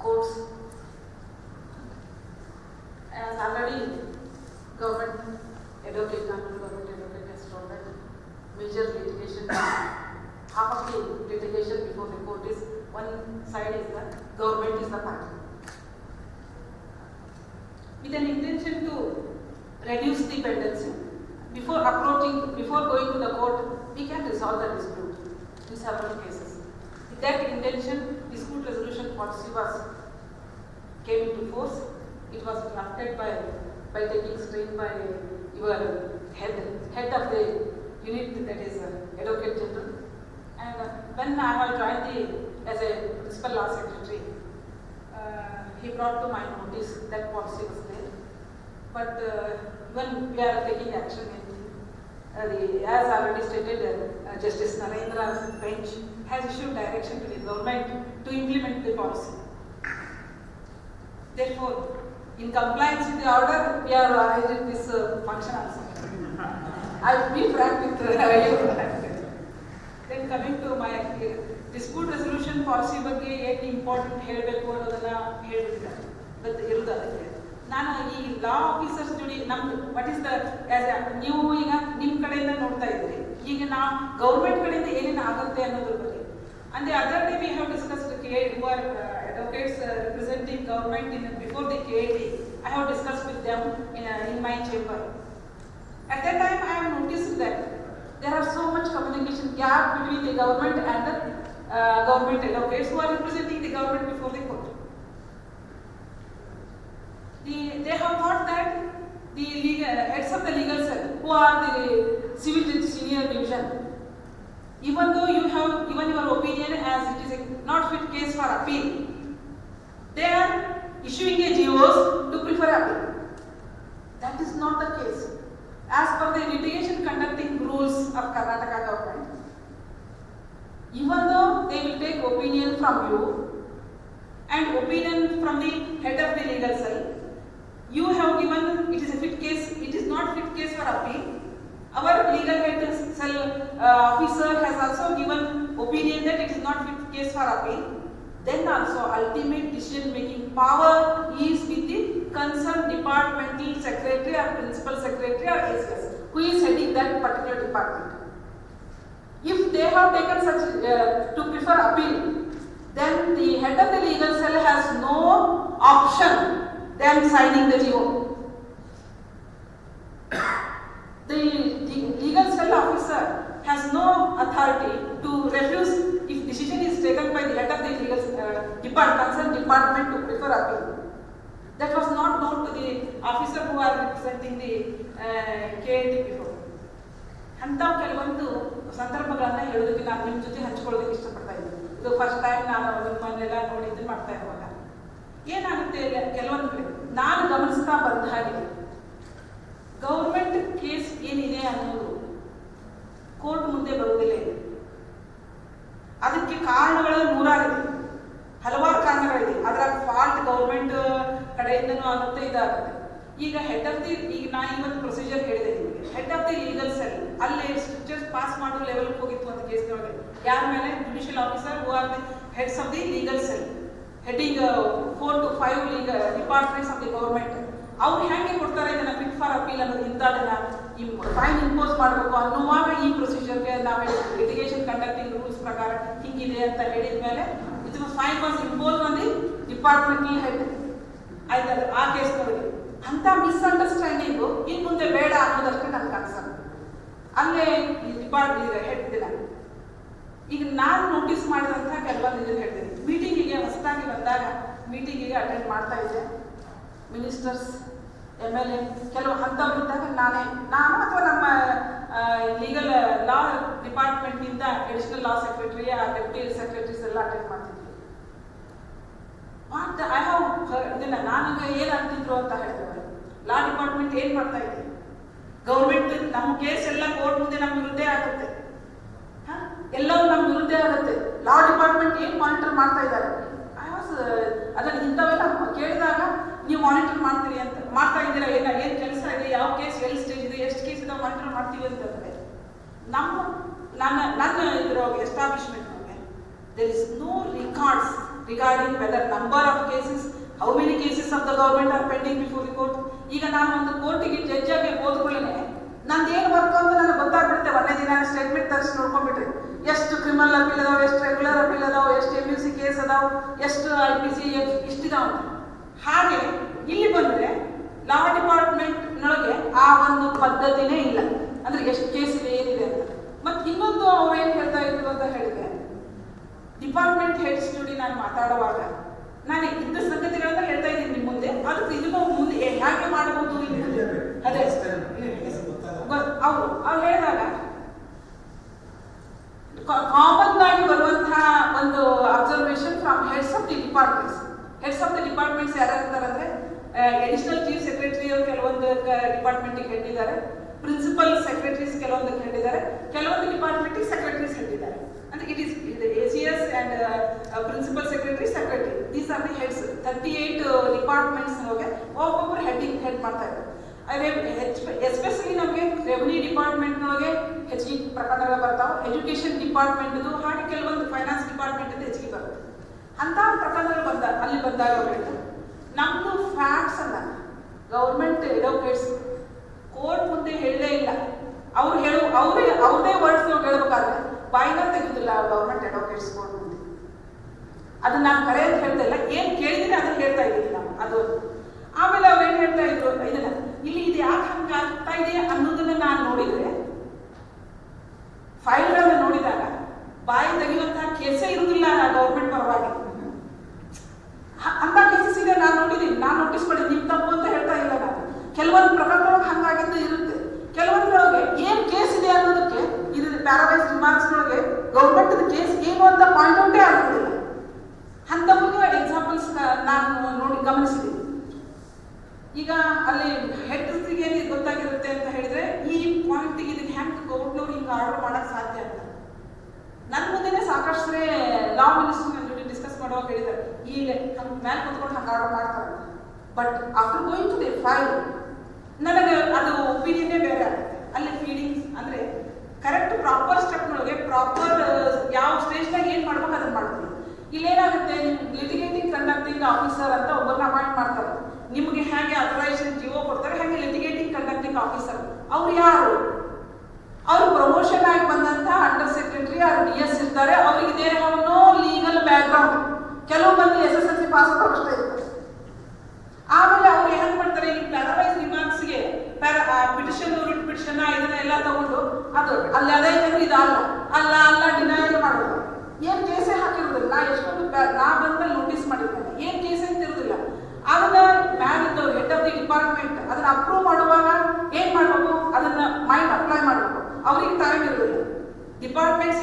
courts. As already government advocate has told that major litigation, half of the litigation before the court is one side is the government is the party. With an intention to reduce the pendency, before going to the court, we can resolve the dispute in several cases. With that intention, dispute resolution policy came into force. It was drafted by taking strain by your head of the unit, that is Advocate General. And when I have joined as a Principal Law Secretary, he brought to my notice that policy was there. But when we are taking action, as already stated, Justice Narendra's bench has issued direction to the government to implement the policy. Therefore, in compliance with the order, we are arranging this function also. I will be frank with you. Then coming to my dispute resolution policy ಬಗ್ಗೆ ಏನು important ಹೇಳಬೇಕು ಅನ್ನೋದನ್ನ ಇರುವುದಾದ್ರೆ ನಾನು ಈ ಲಾ officers ಜೊತೆ ನಮ್ದು what is the ನೀವು ಈಗ ನಿಮ್ಮ ಕಡೆಯಿಂದ ನೋಡ್ತಾ ಇದ್ದೀರಿ, ಈಗ ನಾವು ಗೌರ್ಮೆಂಟ್ ಕಡೆಯಿಂದ ಏನೇನು ಆಗುತ್ತೆ ಅನ್ನೋದ್ರ ಬಗ್ಗೆ. And the other day we have discussed who are advocates representing government before the KAT. I have discussed with them in my chamber. At that time, I have noticed that there are so much communication gap between the government and the government advocates who are representing the government before the court. They have thought that the heads of the legal cell, who are the civil senior division, even though you have given your opinion as it is a not fit case for appeal, they are issuing a GOs to prefer appeal. That is not the case. As per the litigation conducting rules of Karnataka government, even though they will take opinion from you and opinion from the head of the legal cell, you have given it is a fit case, it is not fit case for appeal. Our legal head cell officer has also given opinion that it is not fit case for appeal. Then also ultimate decision making power is with the concerned departmental secretary or principal secretary or ACS who is heading that particular department. If they have taken such to prefer appeal, then the head of the legal cell has no option than signing the GO. The legal cell officer has no authority to refuse if decision is taken by the head of the legal concerned department to prefer appeal. That was not known to the officer who are representing the KAT before. ಅಂತ ಕೆಲವೊಂದು ಸಂದರ್ಭಗಳನ್ನ ಹೇಳೋದಕ್ಕೆ ನಾನು ನಿಮ್ಮ ಜೊತೆ ಹಂಚ್ಕೊಳ್ಳೋದಕ್ಕೆ ಇಷ್ಟಪಡ್ತಾ ಇದ್ದೀನಿ. ಇದು first time ನಾನು ನಿಮ್ಮನ್ನೆಲ್ಲ ನೋಡಿ ಇದನ್ನು ಮಾಡ್ತಾ ಇರುವಾಗ ಏನಾಗುತ್ತೆ, ಕೆಲವೊಂದು ಕಡೆ ನಾನು ಗಮನಿಸ್ತಾ ಬಂದ ಹಾಗೆ ಗೌರ್ಮೆಂಟ್ ಕೇಸ್ ಏನಿದೆ ಅನ್ನೋದು ಕೋರ್ಟ್ ಮುಂದೆ ಬರುವುದಿಲ್ಲ. ಅದಕ್ಕೆ ಕಾರಣಗಳು ನೂರಾರಿದೆ, ಹಲವಾರು ಕಾರಣಗಳಿದೆ. ಅದರ ಫಾಲ್ಟ್ ಗೌರ್ಮೆಂಟ್ ಕಡೆಯಿಂದನೂ ಆಗುತ್ತೆ, ಇದಾಗುತ್ತೆ. ಈಗ ಹೆಡ್ ಆಫ್ ದಿ ಈಗ ನಾ ಇವತ್ತು ಪ್ರೊಸೀಜರ್ ಹೇಳಿದೆ ನಿಮಗೆ. Head of the legal cell ಅಲ್ಲಿ ಸ್ಟ್ರಿಕ್ಚರ್ಸ್ ಪಾಸ್ ಮಾಡೋ ಲೆವೆಲ್ಗೆ ಹೋಗಿತ್ತು ಅಂತ ಕೇಸ್ನೊಳಗೆ. ಯಾರ ಮೇಲೆ? Judicial officer who are the heads of the legal cell heading 4 to 5 legal departments of the government. ಅವ್ರು ಹೆಂಗೆ ಕೊಡ್ತಾರೆ ಇದನ್ನ ಫಿಟ್ ಫಾರ್ ಅಪೀಲ್ ಅನ್ನೋದು ಇಂಥದನ್ನ ಈ ಫೈನ್ ಇಂಪೋಸ್ ಮಾಡಬೇಕು ಅನ್ನುವಾಗ ಈ ಪ್ರೊಸೀಜರ್ಗೆ ನಾವು ಲಿಟಿಗೇಷನ್ ಕಂಡಕ್ಟಿಂಗ್ ರೂಲ್ಸ್ ಪ್ರಕಾರ ಹಿಂಗಿದೆ ಅಂತ ಹೇಳಿದ ಮೇಲೆ ಇದು fine was impose on the departmental head. ಆಯ್ತಲ್ಲ ಆ ಕೇಸ್ನೊಳಗೆ ಅಂತ ಮಿಸ್ಅಂಡರ್ಸ್ಟ್ಯಾಂಡಿಂಗು ಇನ್ನು ಮುಂದೆ ಬೇಡ ಅನ್ನೋದಷ್ಟೇ ನನ್ನ ಕನ್ಸರ್ನ್. ಅಲ್ಲೇ ಹೆಡ್ ದಿನ ಈಗ ನಾನು ನೋಟಿಸ್ ಮಾಡಿದಂಥ ಕೆಲವೊಂದು ಇದನ್ನು ಹೇಳ್ತೀನಿ. ಮೀಟಿಂಗಿಗೆ ಹೊಸದಾಗಿ ಬಂದಾಗ ಮೀಟಿಂಗಿಗೆ ಅಟೆಂಡ್ ಮಾಡ್ತಾ ಇದ್ದೆ. ಮಿನಿಸ್ಟರ್ಸ್, MLA ಕೆಲವು ಹಂತವಿದ್ದಾಗ ನಾನು ಅಥವಾ ನಮ್ಮ ಲೀಗಲ್ ಲಾ ಡಿಪಾರ್ಟ್ಮೆಂಟ್ನಿಂದ ಅಡಿಷನಲ್ ಲಾ ಸೆಕ್ರೆಟರಿ ಡೆಪ್ಯೂಟಿ ಸೆಕ್ರೆಟರೀಸ್ ಎಲ್ಲ ಅಟೆಂಡ್ ಮಾಡ್ತಿದ್ವಿ. ಬಟ್ ಐ ಹ್ಯಾವ್ ಇದನ್ನ ನನಗೆ ಏನು ಅಂತಿದ್ರು ಅಂತ ಹೇಳಿದ್ರೆ, ಲಾ ಡಿಪಾರ್ಟ್ಮೆಂಟ್ ಏನು ಮಾಡ್ತಾ ಇದೆ, ಗೌರ್ಮೆಂಟ್ ನಮ್ಮ ಕೇಸ್ ಎಲ್ಲ ಕೋರ್ಟ್ ಮುಂದೆ ನಮ್ಮ ವಿರುದ್ಧ ಆಗುತ್ತೆ, ಎಲ್ಲವೂ ನಮ್ಮ ವಿರುದ್ಧ ಆಗುತ್ತೆ, ಲಾ ಡಿಪಾರ್ಟ್ಮೆಂಟ್ ಏನು ಮಾನಿಟರ್ ಮಾಡ್ತಾ ಇದ್ದಾರೆ. ಅದನ್ನು ಇಂಥವೆಲ್ಲ ಕೇಳಿದಾಗ ನೀವು ಮಾನಿಟರ್ ಮಾಡ್ತೀರಿ ಅಂತ ಮಾಡ್ತಾ ಇದ್ದೀರಾ, ಏನು ಕೆಲಸ ಇದೆ, ಯಾವ ಕೇಸ್ ಎಲ್ಲಿ ಸ್ಟೇಜ್ ಇದೆ, ಎಷ್ಟು ಕೇಸ್ ಇದಾವೆ ಮಾನಿಟರ್ ಮಾಡ್ತೀವಿ ಅಂತಂದರೆ ನನ್ನ ಇದರ establishment there is no records regarding whether number of cases, how many cases of the government are pending before the court. ಈಗ ನಾನು ಒಂದು ಕೋರ್ಟಿಗೆ ಜಡ್ಜ್ ಆಗಿ ಹೋದ್ಕೊಳ್ಳೇನೆ ನಂದು ಏನು ವರ್ಕ್ ಅಂತ ನನಗೆ ಗೊತ್ತಾಗ್ಬಿಡುತ್ತೆ. ಒಂದೇ ದಿನ ಸ್ಟೇಟ್ಮೆಂಟ್ ತರಿಸಿ ನೋಡ್ಕೊಂಡ್ಬಿಟ್ರೆ ಎಷ್ಟು ಕ್ರಿಮಿನಲ್ ಅಪೀಲ್ ಅದಾವೆ, ಎಷ್ಟು ರೆಗ್ಯುಲರ್ ಅಪೀಲ್ ಅದಾವೆ, ಎಷ್ಟು MUC ಕೇಸ್ ಅದಾವೆ, ಎಷ್ಟು IPC ಇಷ್ಟಿದಾವೆ ಅಂತ. ಹಾಗೆ ಇಲ್ಲಿ ಬಂದರೆ ಲಾ ಡಿಪಾರ್ಟ್ಮೆಂಟ್ನೊಳಗೆ ಆ ಒಂದು ಪದ್ಧತಿನೇ ಇಲ್ಲ. ಅಂದರೆ ಎಷ್ಟು ಕೇಸ್ ಇದೆ, ಏನಿದೆ ಅಂತ. ಮತ್ತು ಇನ್ನೊಂದು ಅವ್ರು ಏನು ಹೇಳ್ತಾ ಇದ್ರು ಅಂತ ಹೇಳಿದ್ರೆ, ಡಿಪಾರ್ಟ್ಮೆಂಟ್ ಹೆಡ್ಸ್ ಜೋಡಿ ನಾನು ಮಾತಾಡುವಾಗ ನಾನು ಇದ್ದ ಸಂಗತಿಗಳನ್ನ ಹೇಳ್ತಾ ಇದ್ದೀನಿ ನಿಮ್ಮ ಮುಂದೆ. ಅದಕ್ಕೆ ಇದನ್ನು ಮುಂದೆ ಹೇಗೆ ಮಾಡಬಹುದು ಅದೇ ಅವ್ರು ಹೇಳಿದಾಗ ಕಾಮನ್ ಆಗಿ ಬರುವಂತಹ ಒಂದು observation from heads of the departments. Heads of the departments ಯಾರ್ಯಾರಿದ್ದಾರೆ ಅಂದರೆ ಅಡಿಷನಲ್ ಚೀಫ್ ಸೆಕ್ರೆಟರಿ ಅವರು ಕೆಲವೊಂದು ಡಿಪಾರ್ಟ್ಮೆಂಟಿಗೆ ಹೇಳಿದ್ದಾರೆ, ಪ್ರಿನ್ಸಿಪಲ್ ಸೆಕ್ರೆಟರೀಸ್ ಕೆಲವೊಂದಕ್ಕೆ ಹೇಳಿದ್ದಾರೆ, ಕೆಲವೊಂದು ಡಿಪಾರ್ಟ್ಮೆಂಟಿಗೆ ಸೆಕ್ರೆಟರೀಸ್ ಹೇಳಿದ್ದಾರೆ. ಅಂದರೆ it is ACS and principal secretary, these are the heads. 38 departments ನಮಗೆ ಒಬ್ಬೊಬ್ಬರು ಹೆಡ್ ಮಾಡ್ತಾ ಇದ್ದಾರೆ. ಎಸ್ಪೆಷಲಿ ನಮಗೆ ರೆವಿನ್ಯೂ ಡಿಪಾರ್ಟ್ಮೆಂಟ್ನೊಳಗೆ ಹೆಚ್ಚಿಗೆ ಪ್ರಕರಣಗಳು ಬರ್ತಾವೆ, ಎಜುಕೇಷನ್ ಡಿಪಾರ್ಟ್ಮೆಂಟ್ದು, ಹಾಗೆ ಕೆಲವೊಂದು ಫೈನಾನ್ಸ್ ಡಿಪಾರ್ಟ್ಮೆಂಟಿಂದ ಹೆಚ್ಚಿಗೆ ಬರುತ್ತೆ. ಅಂಥ ಪ್ರಕರಣಗಳು ಅಲ್ಲಿ ಬಂದಾಗ ಹೇಳಿದ್ರು ನಮ್ಮದು ಫ್ಯಾಕ್ಟ್ಸ್ ಅಲ್ಲ, ಗೌರ್ಮೆಂಟ್ ಅಡ್ವೊಕೇಟ್ಸ್ ಕೋರ್ಟ್ ಮುಂದೆ ಹೇಳಲೇ ಇಲ್ಲ. ಅವ್ರದೇ ವರ್ಡ್ಸ್ ನಾವು ಹೇಳ್ಬೇಕಾದ್ರೆ ಬಾಯಿನ ತೆಗೆದಿಲ್ಲ ಗೌರ್ಮೆಂಟ್ ಅಡ್ವೊಕೇಟ್ಸ್ ಕೋರ್ಟ್ ಮುಂದೆ. ಅದನ್ನ ನಾನು ಕರೆ ಅಂತ ಹೇಳ್ತಾ ಇಲ್ಲ, ಏನು ಕೇಳಿದ್ರೆ ಅದನ್ನ ಹೇಳ್ತಾ ಇದ್ದೀವಿ ನಾವು. ಅದು ಆಮೇಲೆ ಅವ್ರು ಏನು ಹೇಳ್ತಾ ಇದ್ರು, ಇದನ್ನ ಇಲ್ಲಿ ಇದು ಯಾಕೆ ಹಂಗೆ ಆಗ್ತಾ ಇದೆ ಅನ್ನೋದನ್ನ ನಾನು ನೋಡಿದ್ರೆ, ಫೈಲ್ಗಳನ್ನ ನೋಡಿದಾಗ ಬಾಯಿ ತೆಗೆಯುವಂತಹ ಕೇಸೇ ಇರುವುದಿಲ್ಲ ಗೌರ್ಮೆಂಟ್ ಪರವಾಗಿ. ಅಂತ ಕೇಸಸ್ ಇದೆ ನಾನು ನೋಡಿದ್ದೀನಿ, ನಾನು ನೋಟಿಸ್ ಮಾಡಿ ನಿಮ್ಮ ತಪ್ಪು ಅಂತ ಹೇಳ್ತಾ ಇಲ್ಲ ನಾನು. ಕೆಲವೊಂದು ಪ್ರಕರಣಗಳು ಹಂಗಾಗಿದ್ದು ಇರುತ್ತೆ. ಕೆಲವೊಂದ್ರೊಳಗೆ ಏನು ಕೇಸ್ ಇದೆ ಅನ್ನೋದಕ್ಕೆ ಇದು ಪ್ಯಾರಾವೈಸ್ ರಿಮಾರ್ಕ್ಸ್ನೊಳಗೆ ಗೌರ್ಮೆಂಟ್ ಕೇಸ್ ಏನು ಅಂತ ಪಾಯಿಂಟ್ ಔಟೇ ಆಗೋದಿಲ್ಲ. ಅಂಥವನ್ನ ಎಕ್ಸಾಂಪಲ್ಸ್ ನಾನು ಗಮನಿಸಿದ್ದೀನಿ. ಈಗ ಅಲ್ಲಿ ಹೆಡ್ಸ್ಗೆ ಏನು ಗೊತ್ತಾಗಿರುತ್ತೆ ಅಂತ ಹೇಳಿದ್ರೆ, ಈ ಪಾಯಿಂಟಿಗೆ ಇದನ್ನು ಹೆಂಗೆ ಕೋರ್ಟ್ನವ್ರು ಹಿಂಗೆ ಆರ್ಡರ್ ಮಾಡೋಕ್ಕೆ ಸಾಧ್ಯ ಅಂತ ನನ್ನ ಮುಂದೆನೇ ಸಾಕಷ್ಟು ಸರಿ ಲಾ ಮಿನಿಸ್ಟರ್ ನನ್ನ ಜೊತೆ ಡಿಸ್ಕಸ್ ಮಾಡುವಾಗ ಹೇಳಿದ್ದಾರೆ, ಈ ಹಂಗೆ ಮೇಲೆ ಕೂತ್ಕೊಂಡು ಹಂಗೆ ಆರ್ಡರ್ ಮಾಡ್ತಾರೆ. But after going to the file ನನಗೆ ಅದು ಒಪಿನಿಯನ್ನೇ ಬೇರೆ ಆಗುತ್ತೆ. ಅಲ್ಲಿ ಫೀಲಿಂಗ್ಸ್ ಅಂದರೆ ಕರೆಕ್ಟ್ ಪ್ರಾಪರ್ ಸ್ಟೆಪ್ನೊಳಗೆ ಪ್ರಾಪರ್ ಯಾವ ಸ್ಟೇಜ್ನಾಗ ಏನು ಮಾಡ್ಬೇಕು ಅದನ್ನು ಮಾಡ್ತೀವಿ. ಇಲ್ಲೇನಾಗುತ್ತೆ, ನಿಮ್ಗೆ ಲಿಟಿಗೇಟಿಂಗ್ ಕಂಡಕ್ಟಿಂಗ್ ಆಫೀಸರ್ ಅಂತ ಒಬ್ಬರನ್ನ ಅಪಾಯಿಂಟ್ ಮಾಡ್ತಾರೆ. ನಿಮಗೆ ಹೇಗೆ ಅಥರೈಸೇಷನ್ ಜಿಒ ಕೊಡ್ತಾರೆ, ಹಾಗೆ ಲಿಟಿಗೇಟಿಂಗ್ ಕಂಡಕ್ಟಿಂಗ್ ಆಫೀಸರ್ ಅವ್ರು ಯಾರು? ಅವರು ಪ್ರಮೋಷನ್ ಆಗಿ ಬಂದಂಥ ಅಂಡರ್ ಸೆಕ್ರೆಟರಿ ಅವ್ರು DS ಇರ್ತಾರೆ. ಅವ್ರಿಗೆ they have no legal background. ಕೆಲವು ಮಂದಿ SSLC ಪಾಸ್ ಆದವರು ಅಷ್ಟೇ ಇರ್ತಾರೆ. ಆಮೇಲೆ ಅವ್ರು ಹೆಂಗೆ ಮಾಡ್ತಾರೆ, ಇಲ್ಲಿ ಪ್ಯಾರಾವೈಸ್ ರಿಮಾರ್ಕ್ಸ್ಗೆ ಪಿಟಿಷನ್ ರಿಟ್ ಪಿಟಿಷನ್ ಇದನ್ನೆಲ್ಲ ತಗೊಂಡು ಅದು ಅಲ್ಲಿ ಅದೇ ಇದ್ರೆ ಇದು ಅಲ್ಲ ಡಿನೈಲ್ ಮಾಡೋದು. ಏನು ಕೇಸೇ ಹಾಕಿರೋದಿಲ್ಲ. ನಾ ಎಷ್ಟೊಂದು ನಾ ಬಂದ್ಮೇಲೆ ನೋಟಿಸ್ ಮಾಡಿದ್ದೇನೆ, ಏನು ಕೇಸೇ ಅಂತ ಇರೋದಿಲ್ಲ. ಅದನ್ನ ಮ್ಯಾಲಿದ್ದವ್ರು ಹೆಡ್ ಆಫ್ ದಿ ಡಿಪಾರ್ಟ್ಮೆಂಟ್ ಅದನ್ನ ಅಪ್ರೂವ್ ಮಾಡುವಾಗ ಏನು ಮಾಡಬೇಕು, ಅದನ್ನ ಮೈಂಡ್ ಅಪ್ಲೈ ಮಾಡಬೇಕು. ಅವ್ರಿಗೆ ಟೈಮ್ ಇರೋದಿಲ್ಲ. ಡಿಪಾರ್ಟ್ಮೆಂಟ್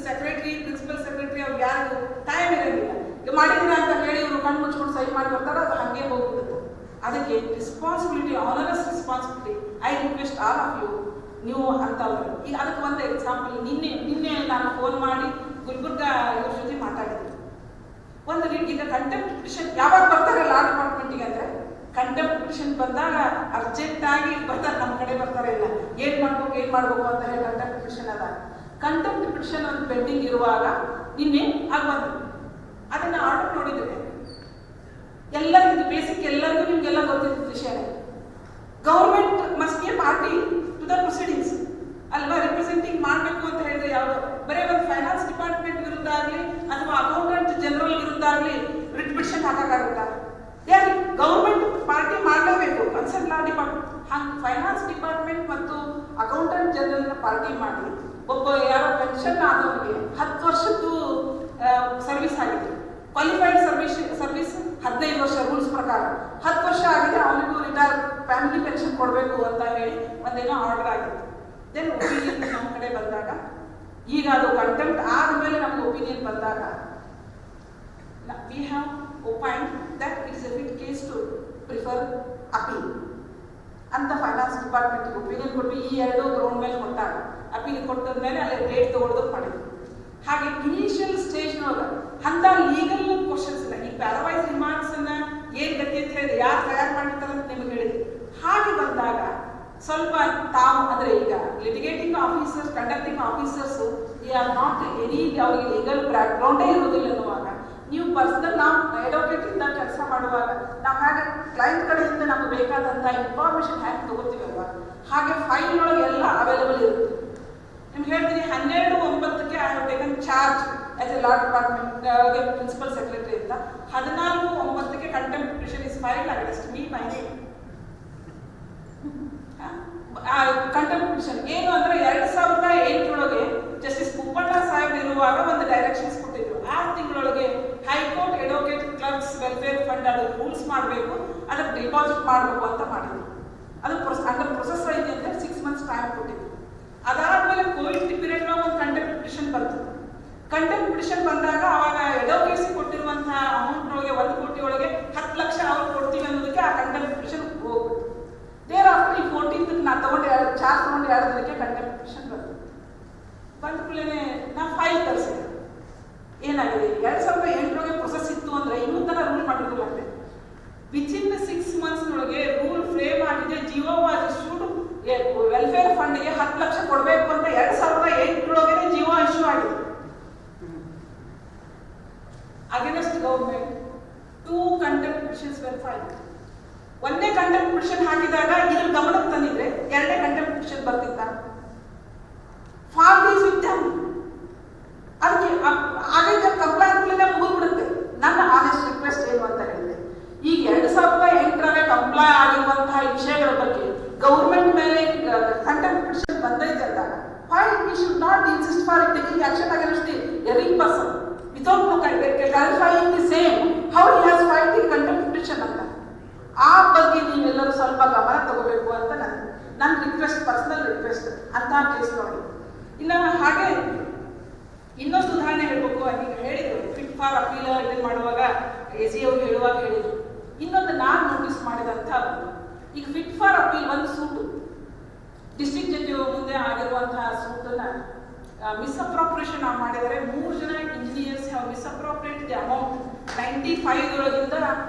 ಸೆಕ್ರೆಟರಿ ಪ್ರಿನ್ಸಿಪಲ್ ಸೆಕ್ರೆಟರಿ ಅವ್ರಿಗೆ ಯಾರಿಗೂ ಟೈಮ್ ಇರೋದಿಲ್ಲ. ಈಗ ಮಾಡಿದ್ದೀರಾ ಅಂತ ಹೇಳಿ ಇವರು ಕಣ್ಣು ಮುಚ್ಕೊಂಡು ಸಹಿ ಮಾಡಿ ಬರ್ತಾರೆ, ಅದು ಹಾಗೆ ಹೋಗ್ಬಿಡುತ್ತೆ. ಅದಕ್ಕೆ responsibility, onerous responsibility. I request all of you, ನೀವು ಅಂತವ್ರು. ಈಗ ಅದಕ್ಕೆ ಒಂದು ಎಕ್ಸಾಂಪಲ್, ನಿನ್ನೆ ನಾನು ಫೋನ್ ಮಾಡಿ ಗುಲ್ಬರ್ಗ ಇವ್ರ ಜೊತೆ ಮಾತಾಡಿದ್ದೆ. ಒಂದು ಈಗ ಕಂಟೆಂಪ್ಟ್ ಪಿಟಿಷನ್ ಯಾವಾಗ ಬರ್ತಾರೆ ಲಾ ಡಿಪಾರ್ಟ್ಮೆಂಟಿಗೆ ಅಂದರೆ, ಕಂಟೆಂಪ್ಟ್ ಪಿಟಿಷನ್ ಬಂದಾಗ ಅರ್ಜೆಂಟ್ ಆಗಿ ಬರ್ತಾರೆ, ನಮ್ಮ ಕಡೆ ಬರ್ತಾರೆ ಇಲ್ಲ, ಏನ್ ಮಾಡ್ಬೇಕು ಅಂತ ಹೇಳಿ ಕಂಟೆಂಪ್ಟ್ ಪಿಟಿಷನ್ ಅದ. ಕಂಟೆಂಪ್ಟ್ ಪಿಟಿಷನ್ ಒಂದು ಪೆಂಡಿಂಗ್ ಇರುವಾಗ ನಿನ್ನೆ ಬಂದು ಅದನ್ನ ಆರ್ಡರ್ ನೋಡಿದ್ರೆ ಎಲ್ಲರಿಗೂ ಬೇಸಿಕ್, ಎಲ್ಲರಿಗೂ ನಿಮ್ಗೆಲ್ಲ ಗೊತ್ತಿದ್ದ ವಿಷಯನೇ. Government must be a party to the proceedings ಅಲ್ವಾ, ರಿಪ್ರೆಸೆಂಟಿಂಗ್ ಮಾಡಬೇಕು ಅಂತ ಹೇಳಿದ್ರೆ ಯಾವುದು ಬರೀ ಒಂದು ಫೈನಾನ್ಸ್ ಡಿಪಾರ್ಟ್ಮೆಂಟ್ ವಿರುದ್ಧ ಆಗಲಿ ಅಥವಾ ಅಕೌಂಟೆಂಟ್ ಜನರಲ್ ವಿರುದ್ಧ ಆಗಲಿ ರಿಟ್ ಪಿಟಿಷನ್ ಹಾಕಾಗುತ್ತಾ? ಯಾರು ಗೌರ್ಮೆಂಟ್ ಪಾರ್ಟಿ ಮಾಡಲೇಬೇಕು, ಕನ್ಸರ್ನ್ ಲಾ ಡಿಪಾರ್ಟ್ಮೆಂಟ್. ಹಂಗೆ ಫೈನಾನ್ಸ್ ಡಿಪಾರ್ಟ್ಮೆಂಟ್ ಮತ್ತು ಅಕೌಂಟೆಂಟ್ ಜನರಲ್ ಪಾರ್ಟಿ ಮಾಡಿ ಒಬ್ಬ ಯಾರೋ ಪೆನ್ಷನ್ ಆದವನಿಗೆ 10 ವರ್ಷದ್ದು ಸರ್ವಿಸ್ ಆಗಿದೆ, ಕ್ವಾಲಿಫೈಡ್ ಸರ್ವಿಸ್ 15 ವರ್ಷ ರೂಲ್ಸ್ ಪ್ರಕಾರ 10 ವರ್ಷ ಆಗಿದೆ, ಅವನಿಗೂ ರಿಟೈರ್ ಫ್ಯಾಮಿಲಿ ಪೆನ್ಷನ್ ಕೊಡಬೇಕು ಅಂತ ಹೇಳಿ ಒಂದೇನೋ ಆರ್ಡರ್ ಆಗಿತ್ತು. ದೆನ್ ಒಪಿನಿಯನ್ ನಮ್ಮ ಕಡೆ ಬಂದಾಗ, ಈಗ ಅದು ಕಂಟೆಂಪ್ಟ್ ಆದಮೇಲೆ ನಮ್ಗೆ ಒಪಿನಿಯನ್ ಬಂದಾಗ we have opined that it is a fit case to prefer appeal ಅಂತ ಫೈನಾನ್ಸ್ ಡಿಪಾರ್ಟ್ಮೆಂಟ್ ಒಪಿನಿಯನ್ ಕೊಟ್ಟು ಈ ಎರಡು ಗ್ರೌಂಡ್ ಮೇಲೆ ಕೊಟ್ಟಾಗ ಅಪೀಲ್ ಕೊಟ್ಟದ ಮೇಲೆ ಅಲ್ಲಿ ಡೇಟ್ ತಗೊಳ್ಳೋದು ಮಾಡಿದ್ರು. ಹಾಗೆ ಇನಿಷಿಯಲ್ ಸ್ಟೇಜ್ನೊಳಗೆ ಅಂತ ಲೀಗಲ್ ಕ್ವಶನ್ಸ್ ಇಲ್ಲ. ಈ ಪ್ಯಾರವೈಸ್ ರಿಮಾರ್ಕ್ಸ್ ಅನ್ನ ಏನ್ ಗತಿ ಅಂತ ಹೇಳಿದ್ರೆ ಯಾರು ತಯಾರು ಮಾಡಿರ್ತಾರೆ ಅಂತ ನಿಮಗೆ ಹೇಳಿದ್ರು. ಹಾಗೆ ಬಂದಾಗ ಸ್ವಲ್ಪ ತಾವು ಅಂದ್ರೆ ಈಗ litigating officers, conducting officers are not any, ಅವ್ರಿಗೆ ಲೀಗಲ್ ಬ್ಯಾಕ್ ಗ್ರೌಂಡೇ ಇರೋದಿಲ್ಲ ಅನ್ನುವಾಗ ನೀವು ಪರ್ಸನಲ್ ನಾವು ಅಡ್ವೊಕೇಟ್ ಇಂದ ಕೆಲಸ ಮಾಡುವಾಗ ನಾವು ಹಾಗೆ ಕ್ಲೈಂಟ್ ಕಡೆಯಿಂದ ನಮ್ಗೆ ಬೇಕಾದಂಥ ಇನ್ಫಾರ್ಮೇಶನ್ ಹ್ಯಾಕ್ ತಗೋತೀವಲ್ವ, ಹಾಗೆ ಫೈಲ್ ಒಳಗೆ ಎಲ್ಲ ಅವೈಲೇಬಲ್ ಇರುತ್ತೆ. ನಿಮ್ಗೆ ಹೇಳ್ತೀನಿ 12/9 I have taken charge as a law department principal secretary ಅಂತ. 14/9 contempt petition is filed against me by name. Contempt petition ಏನು ಅಂದ್ರೆ 2008 ಜಸ್ಟಿಸ್ ಕುಪ್ಪಣ್ಣ ಸಾಹೇಬ್ ಇರುವಾಗ ಒಂದು ಡೈರೆಕ್ಷನ್ಸ್ ಕೊಟ್ಟಿದ್ರು. 6 ತಿಂಗಳೊಳಗೆ high court advocate clerks welfare fund ಅದು ರೂಲ್ಸ್ ಮಾಡಬೇಕು, ಅದಕ್ಕೆ ಡಿಪಾಸಿಟ್ ಮಾಡಬೇಕು ಅಂತ ಮಾಡಿದ್ರು. ಅದು ಅಂಡರ್ ಪ್ರೊಸೆಸ್ ಐತಿ ಅಂತ 6 ಮಂತ್ಸ್ ಟೈಮ್ ಕೊಟ್ಟಿದ್ರು. ಅದಾದ್ಮೇಲೆ ಕೋವಿಡ್ ಪೀರಿಯಡ್ ಒಂದು ಕಂಟೆಂಪ್ಟ್ ಪಿಟಿಷನ್ ಬಂತು. ಕಂಟೆಂಪ್ಟ್ ಪಿಟಿಷನ್ ಬಂದಾಗ ಅವಾಗ ಅಡ್ವೊಕೇಸಿ ಕೊಟ್ಟಿರುವಂತಹ ಅಮೌಂಟ್ ಒಳಗೆ 1 ಕೋಟಿ ಒಳಗೆ 10 ಲಕ್ಷ ಅವ್ರು ಕೊಡ್ತೀವಿ ಅನ್ನೋದಕ್ಕೆ ಆ ಕಂಟೆಂಪ್ಟ್ ಪಿಟಿಷನ್ ಹೋಗ್ಬಿಟ್ಟು ದೇರ್ ಆಫ್ಟರ್ ಈ 14th ನಾ ತಗೊಂಡು ಚಾರ್ಜ್ ತಗೊಂಡು 2 ದಿನಕ್ಕೆ ಕಂಟೆಂಪ್ಟ್ ಪಿಟಿಷನ್ ಬಂತು. ಬಂದ ಕೂಡಲೇ ನಾ ಫೈಲ್ ತರಿಸಿದೆ. ಏನಾಗಿದೆ 2008 ಪ್ರೊಸೆಸ್ ಇತ್ತು ಅಂದ್ರೆ ಇನ್ನೂ ತರ ರೂಲ್ ಮಾಡಿರಲಿಲ್ಲ. ಅಂದ್ರೆ ವಿತಿನ್ 6 ಮಂತ್ಸ್ ನೊಳಗೆ ರೂಲ್ ಫ್ರೇಮ್ ಆಗಿದೆ. ಜಿಯೋ ವಾಸ್ ಇಶ್ಯೂಡ್ ವೆಲ್ಫೇರ್ ಫಂಡ್ಗೆ 10 ಲಕ್ಷ ಕೊಡಬೇಕು ಅಂತ 2008 ಜಿಯೋ ಇಶ್ಯೂ ಆಗಿದೆ. Against government 2 contempt petitions were filed. ಒಂದೇ ಕಂಟೆಂಪ್ಟ್ ಪಿಟಿಷನ್ ಹಾಕಿದಾಗ ಇದ್ರ ಗಮನಕ್ಕೆ ತಂದಿದ್ರೆ 2ನೇ ಕಂಟೆಂಪ್ಟ್ ಪಿಟಿಷನ್ ಬರ್ತಿತ್ತ. ಫಾರ್ ದೀಸ್ ವಿತ್ ದಮ್ ಅದಕ್ಕೆ ಆಗೈತೆ ಕಂಪ್ಲೈಂಟ್ ಮುಗಿದ್ಬಿಡುತ್ತೆ. ನನ್ನ ಆನೆಸ್ಟ್ ರಿಕ್ವೆಸ್ಟ್ ಏನು ಅಂತ ಹೇಳಿದ್ರೆ, ಈಗ 2008 ಕಂಪ್ಲೈ ಆಗಿರುವಂತಹ ವಿಷಯಗಳ ಬಗ್ಗೆ ಗೌರ್ಮೆಂಟ್ ಮೇಲೆ ಕಂಟೆಂಪ್ಟ್ ಪಿಟಿಷನ್ ಬಂದೈತೆ ಅಂದಾಗ why we should not insist for taking action against the erring person without clarifying the same how he has filed the contempt petition ಅಂತ. ಆ ಬಗ್ಗೆ ನೀವೆಲ್ಲರೂ ಸ್ವಲ್ಪ ಗಮನ ತಗೋಬೇಕು ಅಂತ ನನ್ನ ರಿಕ್ವೆಸ್ಟ್, ಪರ್ಸನಲ್ ರಿಕ್ವೆಸ್ಟ್ ಅಂತ ಕೇಸ್ ನೋಡಿ. ಇಲ್ಲ ಹಾಗೆ ಇನ್ನೊಂದು ಉದಾಹರಣೆ ಹೇಳ್ಬೇಕು. ಈಗ ಹೇಳಿದ್ರು ಫಿಟ್ ಫಾರ್ ಅಪೀಲ್ ಇದನ್ನು ಮಾಡುವಾಗ ಎಸಿ ಅವರು ಹೇಳುವಾಗ ಹೇಳಿದ್ರು. ಇನ್ನೊಂದು ನಾನು ನೋಟಿಸ್ ಮಾಡಿದಂಥ ಈಗ ಫಿಟ್ ಫಾರ್ ಅಪೀಲ್ ಒಂದು ಸೂಟು ಡಿಸ್ಟ್ರಿಕ್ಟ್ ಜಡ್ಜ್ ಮುಂದೆ ಆಗಿರುವಂತಹ ಸೂಟನ್ನ ಮಿಸ್ಅಪ್ರಾಪ್ರಿಯೇಷನ್ ಮಾಡಿದರೆ 3 ಜನ engineers have misappropriate the amount 95 ಒಳಗಿಂದ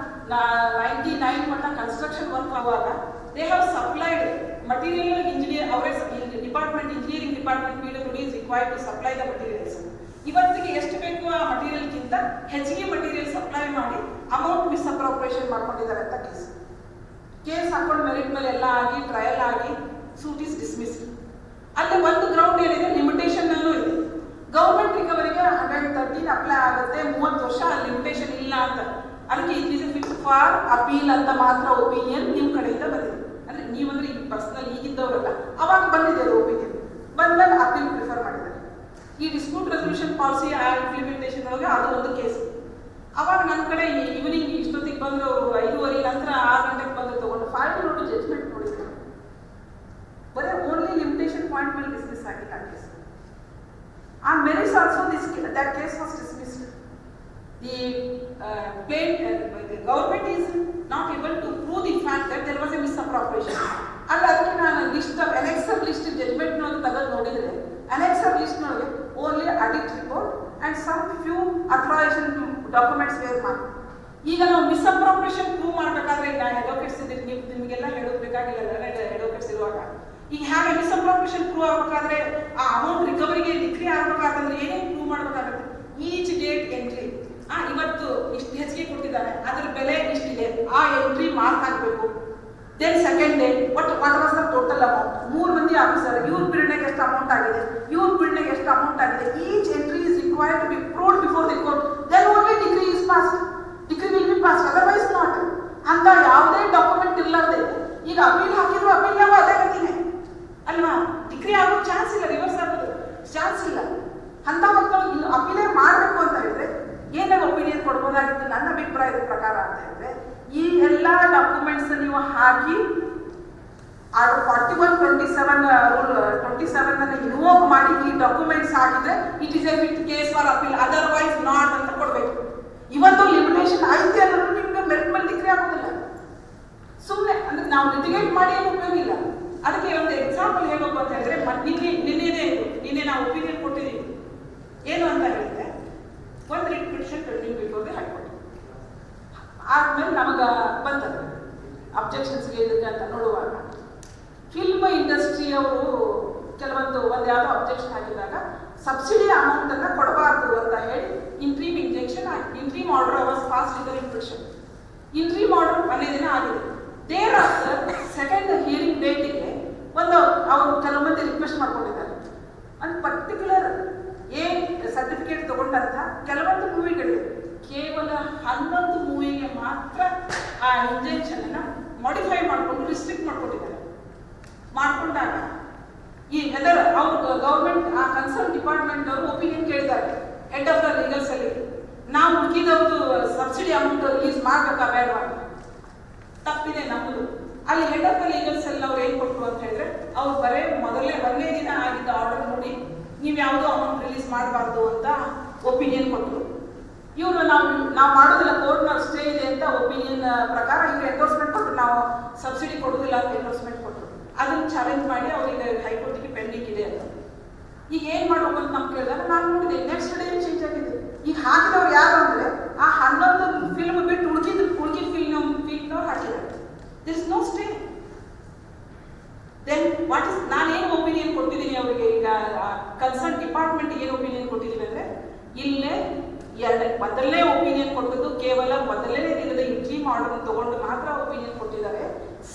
99 ಮಟ್ಟ ಕನ್ಸ್ಟ್ರಕ್ಷನ್ ವರ್ಕ್ ಆಗುವಾಗ they have supplied material engineer ಅವರೇ department engineering department PWD is required to supply the materials. ಇವತ್ತಿಗೆ ಎಷ್ಟು ಬೇಕು ಆ ಮಟೀರಿಯಲ್ಗಿಂತ ಹೆಚ್ಚಿಗೆ ಮಟೀರಿಯಲ್ ಸಪ್ಲೈ ಮಾಡಿ ಅಮೌಂಟ್ ಮಿಸ್ಅಪ್ರಾಪ್ರಿಯೇಷನ್ ಮಾಡ್ಕೊಂಡಿದ್ದಾರೆ ಅಂತ ಕೇಸ್ ಹಾಕೊಂಡು ಮೆರಿಟ್ ಮೇಲೆ ಎಲ್ಲ ಆಗಿ ಟ್ರಯಲ್ ಆಗಿ ಸೂಟ್ ಇಸ್ ಡಿಸ್ಮಿಸ್ಡ್. ಅಲ್ಲಿ ಒಂದು ಗ್ರೌಂಡ್ ಏನಿದೆ ಲಿಮಿಟೇಷನ್ ಇದೆ. ಗೌರ್ಮೆಂಟ್ ರಿಕವರಿಗೆ 113 ಅಪ್ಲೈ ಆಗುತ್ತೆ, 30 ವರ್ಷ ಲಿಮಿಟೇಷನ್ ಇಲ್ಲ ಅಂತ. ಅದಕ್ಕೆ it is fit for appeal ಅಂತ ಮಾತ್ರ ಒಪಿನಿಯನ್ ನಿಮ್ಮ ಕಡೆಯಿಂದ ಬಂದಿದೆ. ಅಂದ್ರೆ ನೀವಂದ್ರೆ ಈ ಪರ್ಸನಲ್ ಈಗಿದ್ದವರಲ್ಲ, ಅವಾಗ ಬಂದಿದೆ ಅದು ಒಪಿನಿಯನ್. ಬಂದಾಗ ಅಪೀಲ್ ಪ್ರಿಫರ್ ಮಾಡಿದ್ದಾರೆ. ಈ ಡಿಸ್ಪ್ಯೂಟ್ ರೆಸಲ್ಯೂಷನ್ ಪಾಲಿಸಿ ಇಂಪ್ಲಿಮೆಂಟೇಷನ್ ಒಳಗೆ ಅದು ಒಂದು ಕೇಸ್. ಅವಾಗ ನನ್ನ ಕಡೆ ಈವ್ನಿಂಗ್ ಇಷ್ಟೊತ್ತಿಗೆ ಬಂದು 5:30 ನಂತರ 6 ಗಂಟೆಗೆ ಬಂದು ತಗೊಂಡು ಫೈಲ್ ನೋಡು ಜಡ್ಜ್ಮೆಂಟ್ ನೋಡಿದ್ರು. ಬರೀ ಓನ್ಲಿ ಲಿಮಿಟೇಷನ್ ಪಾಯಿಂಟ್ ಮೇಲೆ ಡಿಸ್ಮಿಸ್ ಆಗಿಲ್ಲ case. On merits also that case was dismissed. The government is not able to prove the fact that there was a misappropriation. ಅದಕ್ಕೆ ನಾನು list of annexure list judgment ನೊಳಗೆ ತೆಗೆದು ನೋಡಿದ್ರೆ annexure list ನೊಳಗೆ only audit report and some few authorisation documents were ಮಾಡಿ ಈಗ ನಾವು misappropriation prove ಮಾಡಬೇಕಾದ್ರೆ ಈಗ ಅಡ್ವೊಕೇಟ್ಸ್ ಇದ್ದೀರಿ, ನೀವು ನಿಮಗೆಲ್ಲ ಹೇಳೋದು ಬೇಕಾಗಿಲ್ಲ ಅಡ್ವೊಕೇಟ್ಸ್ ಇರುವಾಗ. ಈಗ ಹಾಗೆ ಮಿಸ್ಅಪ್ರೋಪ್ರಿಯೇಷನ್ ಪ್ರೂವ್ ಆಗಬೇಕಾದ್ರೆ ಆ ಅಮೌಂಟ್ ರಿಕವರಿಗೆ ಡಿಕ್ರಿ ಆಗಬೇಕಾದ್ರೆ ಏನೇನು ಪ್ರೂವ್ ಮಾಡಬೇಕಾಗುತ್ತೆ? ಈಚ್ ಡೇಟ್ ಎಂಟ್ರಿ, ಇವತ್ತು ಇಷ್ಟು ಹೆಚ್ಚಿಗೆ ಕೊಟ್ಟಿದ್ದಾರೆ, ಅದ್ರ ಬೆಲೆ ಇಷ್ಟಿದೆ, ಆ ಎಂಟ್ರಿ ಮಾರ್ಕ್ ಆಗಬೇಕು. Then second day what was the total amount, 3 ಮಂದಿ ಆಫೀಸರ್, ಇವ್ರ ಪೀರಿಯಡ್ನಾಗ ಎಷ್ಟು ಅಮೌಂಟ್ ಆಗಿದೆ, ಇವ್ರ ಪೀರಿಯಡ್ನಾಗ ಎಷ್ಟು ಅಮೌಂಟ್ ಆಗಿದೆ, each entry is required to be proved before the court, then only degree is passed, degree will be passed, otherwise not. ಅಂತ ಯಾವುದೇ document ಇರ್ಲಾರ್ದೆ ಈಗ ಅಪೀಲ್ ಹಾಕಿದ್ರು ಅಪೀಲ್ ನಾವು ಅದೇ ಗತಿನೇ ಅಲ್ವಾ? ಡಿಗ್ರಿ ಆಗೋ ಚಾನ್ಸ್ ಇಲ್ಲ, ರಿವರ್ಸ್ ಆಗೋದು ಚಾನ್ಸ್ ಇಲ್ಲ. ಅಂತ ಮಕ್ಕಳು ಇನ್ನು ಅಪೀಲೇ ಮಾಡಬೇಕು ಅಂತ ಹೇಳಿದ್ರೆ ಏನೇ ಒಪಿನಿಯನ್ ಕೊಡ್ಬೋದಾಗಿತ್ತು ನನ್ನ ಅಭಿಪ್ರಾಯದ ಪ್ರಕಾರ ಅಂತ ಹೇಳಿದ್ರೆ, ಈ ಎಲ್ಲ ಡಾಕ್ಯುಮೆಂಟ್ಸ್ ನೀವು ಹಾಕಿ ಆರ್ಡರ್ 4127 ರೂಲ್ 27 ಅನ್ನು ಇನ್ವೋಕ್ ಮಾಡಿ ಈ ಡಾಕ್ಯುಮೆಂಟ್ಸ್ ಹಾಕಿದ್ರೆ it is A fit case for appeal, otherwise not ಅಂತ ಕೊಡಬೇಕು. ಇವತ್ತು ಲಿಮಿಟೇಷನ್ ಐತೆ ಅನ್ನೋದು ನಿಮ್ಗೆ ಮೆರಿಟ್ ಮೇಲೆ ಡಿಗ್ರಿ ಆಗೋದಿಲ್ಲ. ಸುಮ್ಮನೆ ಅಂದ್ರೆ ನಾವು ಲಿಟಿಗೇಟ್ ಮಾಡಿ ಏನು ಉಪಯೋಗ ಇಲ್ಲ. ಅದಕ್ಕೆ ಒಂದು ಎಕ್ಸಾಂಪಲ್ ಹೇಳಬೇಕು ಅಂತ ಹೇಳಿದ್ರೆ, ನಿನ್ನೆ ನಾವು ಒಪಿನಿಯನ್ ಕೊಟ್ಟಿದ್ದೀವಿ ಏನು ಅಂತ ಹೇಳಿದ್ರೆ, ಒಂದು writ petition pending before the high court ಆದ್ಮೇಲೆ ನಮಗೆ ಬಂತದೆ ಅಬ್ಜೆಕ್ಷನ್ಸ್ಗೆ ಇದಕ್ಕೆ ಅಂತ ನೋಡುವಾಗ, ಫಿಲ್ಮ್ ಇಂಡಸ್ಟ್ರಿ ಅವರು ಕೆಲವೊಂದು ಯಾವುದೋ ಅಬ್ಜೆಕ್ಷನ್ ಹಾಕಿದಾಗ ಸಬ್ಸಿಡಿ ಅಮೌಂಟ್ ಅನ್ನ ಕೊಡಬಾರ್ದು ಅಂತ ಹೇಳಿ interim injunction interim order was passed in the writ petition. Interim order 1ನೇ ದಿನ ಆಗಿದೆ. ದೇರ್ ಆಫ್ಟರ್ ಸೆಕೆಂಡ್ ಹಿಯರಿಂಗ್ ಡೇಟಿಗೆ ಒಂದು ಅವರು ಕೆಲವು ಮಂದಿ ರಿಕ್ವೆಸ್ಟ್ ಮಾಡ್ಕೊಂಡಿದ್ದಾರೆ, ಒಂದು ಪರ್ಟಿಕ್ಯುಲರ್ ಸರ್ಟಿಫಿಕೇಟ್ ತಗೊಂಡಂತ ಕೆಲವೊಂದು ಮೂವಿಗಳಿವೆ, ಕೇವಲ 11 ಮೂವಿಗೆ ಮಾತ್ರ ಆ ಇಂಜೆಕ್ಷನ್ ಅನ್ನ ಮಾಡಿಫೈ ಮಾಡಿಕೊಂಡು ರಿಸ್ಟ್ರಿಕ್ಟ್ ಮಾಡ್ಕೊಂಡಿದ್ದಾರೆ. ಮಾಡ್ಕೊಂಡಾಗ ಈ ವೆದರ್ ಅವರು ಗೌರ್ಮೆಂಟ್ ಆ ಕನ್ಸರ್ನ್ ಡಿಪಾರ್ಟ್ಮೆಂಟ್ ಅವರು ಒಪಿನಿಯನ್ ಕೇಳಿದ್ದಾರೆ ಹೆಡ್ ಆಫ್ ದ ಲೀಗಲ್ಸ್ ಅಲ್ಲಿ, ನಾವು ಉಳಿದವ್ರದ್ದು ಸಬ್ಸಿಡಿ ಅಮೌಂಟ್ ರಿಲೀಸ್ ಮಾಡ್ಬೇಕಾ ಬೇಡವಾ? ತಪ್ಪಿದೆ ನಮ್ಮದು. ಅಲ್ಲಿ ಹೆಡ್ ಆಫ್ ದ ಲೀಗಲ್ಸ್ ಅಲ್ಲಿ ಅವ್ರು ಏನ್ ಕೊಟ್ಟರು ಅಂತ ಹೇಳಿದ್ರೆ, ಅವ್ರು ಬರೇ 1ನೇ ದಿನ ಆಗಿದ್ದ ಆರ್ಡರ್ ನೋಡಿ ನೀವು ಯಾವುದೋ ಅಮೌಂಟ್ ರಿಲೀಸ್ ಮಾಡಬಾರ್ದು ಅಂತ ಒಪಿನಿಯನ್ ಕೊಟ್ಟರು. ಇವರು ನಾವು ಮಾಡೋದಿಲ್ಲ, ಕೋರ್ಟ್ನ ಸ್ಟೇ ಇದೆ ಅಂತ ಒಪಿನಿಯನ್ ಪ್ರಕಾರ ಇವ್ರು ಎಂಡೋರ್ಸ್ಮೆಂಟ್ ಕೊಟ್ಟರು, ನಾವು ಸಬ್ಸಿಡಿ ಕೊಡೋದಿಲ್ಲ ಅಂತ ಎಂಡೋರ್ಸ್ಮೆಂಟ್ ಕೊಟ್ಟರು. ಅದನ್ನು ಚಾಲೆಂಜ್ ಮಾಡಿ ಅವ್ರಿಗೆ ಹೈಕೋರ್ಟ್ಗೆ ಪೆಂಡಿಂಗ್ ಇದೆ ಅಂತ. ಈಗ ಏನ್ ಮಾಡ್ಬೇಕು ಅಂತ ನಮ್ಗೆ ಕೇಳಿದಾಗ ನಾನು ನೋಡಿದೆ ನೆಕ್ಸ್ಟ್ ಡೇ ಚೇಂಜ್ ಆಗಿದೆ. ಈಗ ಹಾಕಿದವ್ರು ಯಾರು ಅಂದ್ರೆ ಆ 11 ಫಿಲ್ಮ್ ಬಿಟ್ಟು ಉಳ್ಕಿದ ಫಿಲ್ಮ್ ಹಾಕಿದ್ದಾರೆ. This no stay. Then what is ನಾನೇನು ಒಪಿನಿಯನ್ ಕೊಟ್ಟಿದ್ದೀನಿ ಅವರಿಗೆ, ಈಗ ಕನ್ಸರ್ನ್ ಡಿಪಾರ್ಟ್ಮೆಂಟ್ ಏನು ಒಪಿನಿಯನ್ ಕೊಟ್ಟಿದ್ದೀವಿ ಅಂದ್ರೆ, ಇಲ್ಲೇ ಮೊದಲನೇ ಒಪಿನಿಯನ್ ಕೊಟ್ಟದ್ದು ಕೇವಲ 1ನೇ ದಿನದ ಇಂಟ್ರೀಮ್ ಆರ್ಡರ್ ತಗೊಂಡು ಮಾತ್ರ ಒಪಿನಿಯನ್ ಕೊಟ್ಟಿದ್ದಾರೆ.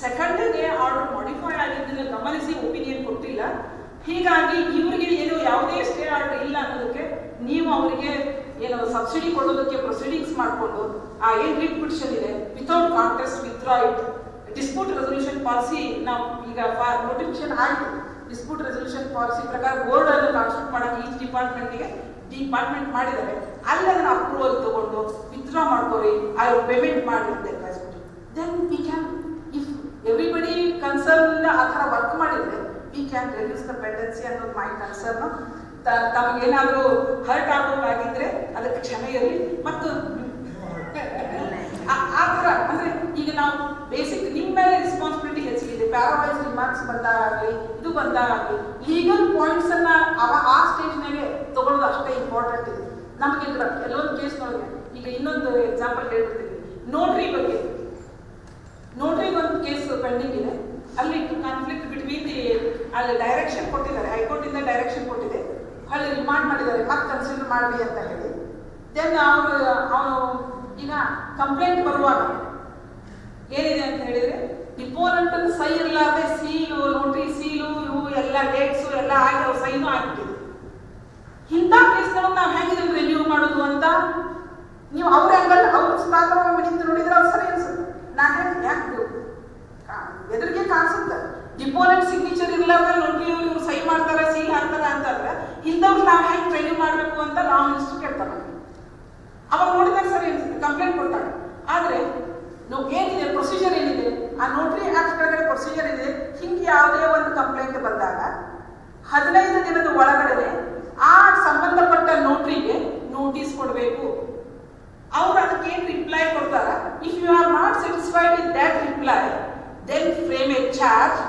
ಸೆಕೆಂಡ್ ಡೇ ಆರ್ಡರ್ ಮಾಡಿಫೈ ಆಗಿದ್ದನ್ನು ಗಮನಿಸಿ ಒಪಿನಿಯನ್ ಕೊಟ್ಟಿಲ್ಲ. ಹೀಗಾಗಿ ಇವರಿಗೆ ಏನು ಯಾವುದೇ ಸ್ಟೇ ಆರ್ಡರ್ ಇಲ್ಲ ಅನ್ನೋದಕ್ಕೆ ನೀವು ಅವರಿಗೆ ಏನು ಸಬ್ಸಿಡಿ ಕೊಡೋದಕ್ಕೆ ಪ್ರೊಸೀಡಿಂಗ್ಸ್ ಮಾಡಿಕೊಂಡು ಆ ಏನು ರಿಟ್ ಪಿಟಿಷನ್ ಇದೆ without contest withdraw it. Dispute resolution policy ನಾವು ಈಗ ನೋಟಿಫಿಕೇಶನ್ ಆಗಿದೆ. ಡಿಸ್ಪ್ಯೂಟ್ ರೆಸೊಲ್ಯೂಷನ್ ಪಾಲಿಸಿ ಪ್ರಕಾರ ಬೋರ್ಡ್ ಅನ್ನು ಕಾನ್ಸ್ಟಿಟ್ಯೂಟ್ ಮಾಡೋಕೆ ಈಚ್ ಡಿಪಾರ್ಟ್ಮೆಂಟ್ ಮಾಡಿದ್ದಾರೆ. ಅಲ್ಲಿ ಅದನ್ನು ಅಪ್ರೂವಲ್ ತಗೊಂಡು ವಿತ್ಡ್ರಾ ಮಾಡ್ಕೋರಿ, ಅವ್ರು ಪೇಮೆಂಟ್ ಮಾಡಿ ಅಂತ ಕಳಿಸ್ಬಿಟ್ಟು then we can, if everybody concern ಆ ಥರ ವರ್ಕ್ ಮಾಡಿದ್ರೆ we can reduce the pendency ಅನ್ನೋದು ಮೈ ಕನ್ಸರ್ನ್. ತಮಗೇನಾದರೂ ಹರ್ಟ್ ಆಗೋದಾಗಿದ್ರೆ ಅದಕ್ಕೆ ಕ್ಷಮೆ ಇರಲಿ. ಮತ್ತು ಆ ಥರ ಅಂದರೆ ಈಗ ನಾವು ಬೇಸಿಕ್ ನಿಮ್ಮ ಮೇಲೆ ರೆಸ್ಪಾನ್ಸಿಬಿಲಿಟಿ ಹೆಚ್ಚಿಗಿದೆ. ಪ್ಯಾರಾವೈಸ್ ರಿಮಾರ್ಕ್ಸ್ ಬಂದಾಗಲಿ ಇದು ಬಂದಾಗಲಿ ಲೀಗಲ್ ಪಾಯಿಂಟ್ಸ್ ಅನ್ನ ಆ ಸ್ಟೇಜ್ನಾಗೆ ತಗೊಳ್ಳೋದು ಅಷ್ಟೇ ಇಂಪಾರ್ಟೆಂಟ್ ಇದೆ ನಮಗೆ. ಕೆಲವೊಂದು ಕೇಸ್ನೊಳಗೆ ಈಗ ಇನ್ನೊಂದು ಎಕ್ಸಾಂಪಲ್ ಹೇಳ್ಬಿಡ್ತೀನಿ. ನೋಟ್ರಿ ಬಗ್ಗೆ, ನೋಟ್ರಿ ಒಂದು ಕೇಸ್ ಪೆಂಡಿಂಗ್ ಇದೆ. ಅಲ್ಲಿ ಕಾನ್ಫ್ಲಿಕ್ಟ್ ಬಿಟ್ವೀನ್ ಅಲ್ಲಿ ಡೈರೆಕ್ಷನ್ ಕೊಟ್ಟಿದ್ದಾರೆ, ಹೈಕೋರ್ಟಿಂದ ಡೈರೆಕ್ಷನ್ ಕೊಟ್ಟಿದೆ, ಅಲ್ಲಿ ರಿಮಾಂಡ್ ಮಾಡಿದ್ದಾರೆ ಮತ್ತೆ ಕನ್ಸಿಡರ್ ಮಾಡಲಿ ಅಂತ ಹೇಳಿ. ದೆನ್ ಅವನು ಈಗ ಕಂಪ್ಲೇಂಟ್ ಬರುವಾಗ ಏನಿದೆ ಅಂತ ಹೇಳಿದ್ರೆ, ಡಿಪೋನೆಂಟ್ ಸಹಿ ಇರಲಾರ್ದೆ ಸೀಲು, ನೋಟ್ರಿ ಸೀಲು, ಇವು ಎಲ್ಲ ಡೇಟ್ಸು ಎಲ್ಲ ಆಗಿ ಅವ್ರ ಸೈನು ಆಗಿಬಿಟ್ಟಿದೆ. ಇಂಥ ಕೇಸ್ಗಳನ್ನು ನಾವು ಹೆಂಗೆ ರಿನ್ಯೂ ಮಾಡೋದು ಅಂತ ನೀವು ಅವ್ರ ಆಂಗಲ್ ಅವ್ರ ಸ್ಥಾನವಾಗಿ ನಿಂತು ನೋಡಿದ್ರೆ ಅವ್ರು ಸರಿ ಅನ್ಸುತ್ತೆ. ನಾನು ಯಾಕೆ ಎದುರಿಗೆ ಕಾಣಿಸುತ್ತೆ ಡಿಪೋನೆಂಟ್ ಸಿಗ್ನೇಚರ್ ಇರಲಾರ್ದೆ ನೋಟ್ರಿ ಇವ್ರು ಸಹಿ ಮಾಡ್ತಾರೆ, ಸೀಲ್ ಹಾಕ್ತಾರೆ ಅಂತಂದ್ರೆ ಇಂಥವ್ರು ನಾವು ಹೆಂಗೆ ರಿನ್ಯೂ ಮಾಡಬೇಕು ಅಂತ ಲಾ ಮಿನಿಸ್ಟರ್ ಕೇಳ್ತಾರೆ. ಅವಾಗ ನೋಡಿದಾಗ ಸರಿ ಅನ್ಸುತ್ತೆ, ಕಂಪ್ಲೇಂಟ್ ಕೊಟ್ಟಾಗ. ಆದರೆ ಏನಿದೆ ಪ್ರೊಸೀಜರ್ ಏನಿದೆ, ಆ ನೋಟ್ರಿ ಆಕ್ಟ್ ಕೆಳಗಡೆ ಪ್ರೊಸೀಜರ್ ಇದೆ. ಹಿಂಗೆ ಯಾವುದೇ ಒಂದು ಕಂಪ್ಲೇಂಟ್ ಬಂದಾಗ 15 ದಿನದ ಒಳಗಡೆ ಆ ಸಂಬಂಧಪಟ್ಟ ನೋಟ್ರಿಗೆ ನೋಟಿಸ್ ಕೊಡಬೇಕು. ಅವ್ರು ಅದಕ್ಕೆ ಏನು ರಿಪ್ಲೈ ಕೊಡ್ತಾರ, if you are not satisfied with that reply then frame a charge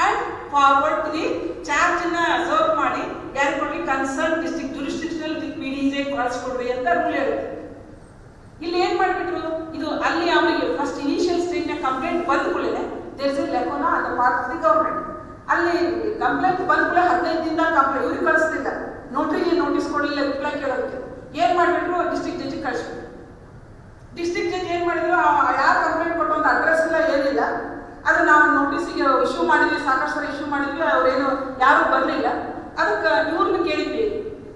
and forward to the charge ಅನ್ನ ಸರ್ವ್ ಮಾಡಿ ಯಾರು ಕೊಡ್ರಿ ಕನ್ಸರ್ನ್ ಡಿಸ್ಟ್ರಿಕ್ಟ್ ಜುರಿಸ್ಡಿಕ್ಷನಲ್ PDJ ಕಳಿಸ್ಕೊಡ್ರಿ ಅಂತ ರೂಲ್ ಹೇಳುತ್ತೆ. ಇಲ್ಲಿ ಏನ್ ಮಾಡ್ಬಿಟ್ರು, ಇದು ಅಲ್ಲಿ ಅವರಿಗೆ ಫಸ್ಟ್ ಇನಿಷಿಯಲ್ ಸ್ಟೇಜ್ ನ ಕಂಪ್ಲೇಂಟ್ ಬಂದ ಕೂಡಲೇ there is a lacuna on the part of the government. ಅಲ್ಲಿ ಕಂಪ್ಲೇಂಟ್ ಬಂದ ಕೂಡಲೇ 15 ದಿನದ ಕಂಪ್ಲೇಂಟ್ ಇವ್ರಿಗೆ ಕಳಿಸ್ತಿಲ್ಲ, ನೋಟ್ರಿಗೆ ನೋಟಿಸ್ ಕೊಡಲಿಲ್ಲ, ರಿಪ್ಲೈ ಕೇಳೋದಕ್ಕೆ ಏನ್ ಮಾಡ್ಬಿಟ್ರು, ಡಿಸ್ಟ್ರಿಕ್ಟ್ ಜಡ್ಜ್ ಕಳಿಸ್ಬಿಟ್ರು. ಡಿಸ್ಟ್ರಿಕ್ಟ್ ಜಡ್ಜ್ ಏನ್ ಮಾಡಿದ್ರು, ಯಾರು ಕಂಪ್ಲೇಂಟ್ ಕೊಟ್ಟು ಒಂದು ಅಡ್ರೆಸ್ ಇಲ್ಲ ಏನಿಲ್ಲ, ಅದು ನಾವು ನೋಟಿಸಿಗೆ ಇಶ್ಯೂ ಮಾಡಿದ್ವಿ, ಸಾಕಷ್ಟು ಸಲ ಇಶ್ಯೂ ಮಾಡಿದ್ವಿ, ಅವ್ರೇನು ಯಾರು ಬರಲಿಲ್ಲ. ಅದಕ್ಕೆ ಇವ್ರನ್ನ ಕೇಳಿದ್ವಿ,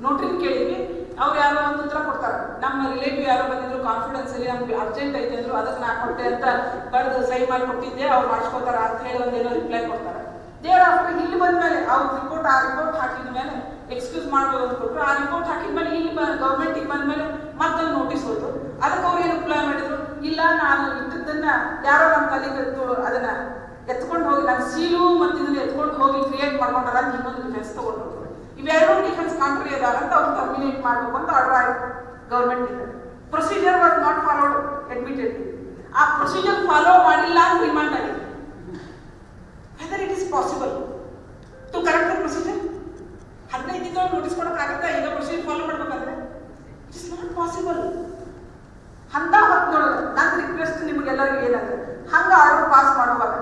ನೋಟ್ರಿನ ಕೇಳಿದ್ವಿ, ಅವ್ರು ಯಾರೋ ಒಂದು ಉತ್ತರ ಕೊಡ್ತಾರೆ, ನಮ್ಮ ರಿಲೇಟಿವ್ ಯಾರೋ ಬಂದಿದ್ರು ಕಾನ್ಫಿಡೆನ್ಸ್ ಅಲ್ಲಿ ನಮ್ಗೆ ಅರ್ಜೆಂಟ್ ಐತೆ ಅಂದ್ರು, ಅದಕ್ಕೆ ನಾ ಕೊಟ್ಟೆ ಅಂತ ಬರೆದು ಸೈ ಮಾಡಿ ಕೊಟ್ಟಿದ್ದೆ, ಅವ್ರು ಮಾಡಿಸ್ಕೋತಾರ ಅಂತ ಹೇಳಿ ಒಂದೇನೋ ರಿಪ್ಲೈ ಕೊಡ್ತಾರೆ. ದೇರ್ ಆಫ್ಟರ್ ಇಲ್ಲಿ ಬಂದ್ಮೇಲೆ ಅವ್ರ ರಿಪೋರ್ಟ್ ಹಾಕಿದ ಮೇಲೆ ಎಕ್ಸ್ಕ್ಯೂಸ್ ಮಾಡ್ಬೋದು ಅಂತ ಕೊಟ್ಟರು. ಆ ರಿಪೋರ್ಟ್ ಹಾಕಿದ್ಮೇಲೆ ಇಲ್ಲಿ ಗೌರ್ಮೆಂಟಿಗೆ ಬಂದ್ಮೇಲೆ ಮತ್ತೊಂದು ನೋಟಿಸ್ ಹೋದ್ರು. ಅದಕ್ಕೆ ಅವ್ರು ಏನು ರಿಪ್ಲೈ ಮಾಡಿದ್ರು, ಇಲ್ಲ ನಾನು ಇಟ್ಟದನ್ನ ಯಾರೋ ನಮ್ಮ ಕಲಿಗೆ ಅದನ್ನ ಎತ್ಕೊಂಡು ಹೋಗಿ ನನ್ನ ಸೀಲು ಮತ್ತು ಇದನ್ನ ಎತ್ಕೊಂಡು ಹೋಗಿ ಕ್ರಿಯೇಟ್ ಮಾಡ್ಕೊಂಡಾರ ಅಂತ ಇನ್ನೊಂದು ಡಿಫೆನ್ಸ್ ತಗೊಂಡು ಇವೆರಡೂ ಡಿಫೆನ್ಸ್ ಕಾಂಟ್ರಿ ಅದಾರ ಅಂತ ಅವ್ರು ಟರ್ಮಿನೇಟ್ ಮಾಡಬೇಕು ಅಂತ ಆರ್ಡರ್ ಆಯ್ತು ಗೌರ್ಮೆಂಟ್ ಇಂದ. Procedure was not followed admittedly. ಆ ಪ್ರೊಸೀಜರ್ ಫಾಲೋ ಮಾಡಿಲ್ಲ ಅಂತ ರಿಮಾಂಡ್ ಆಗಿದೆ. Whether it is possible to correct the procedure? 15 ದಿನ ನೋಟಿಸ್ ಕೊಡೋಕ್ಕಾಗತ್ತಾ? ಈಗ ಪ್ರೊಸೀಜರ್ ಫಾಲೋ ಮಾಡ್ಬೇಕಾದ್ರೆ ಇಟ್ ಇಸ್ ನಾಟ್ ಪಾಸಿಬಲ್. ಅಂತ ಹೊತ್ತಿನೊಳಗೆ ನನ್ನ ರಿಕ್ವೆಸ್ಟ್ ನಿಮಗೆಲ್ಲರಿಗೂ ಏನಂದ್ರೆ, ಹಂಗ ಆರ್ಡರ್ ಪಾಸ್ ಮಾಡುವಾಗ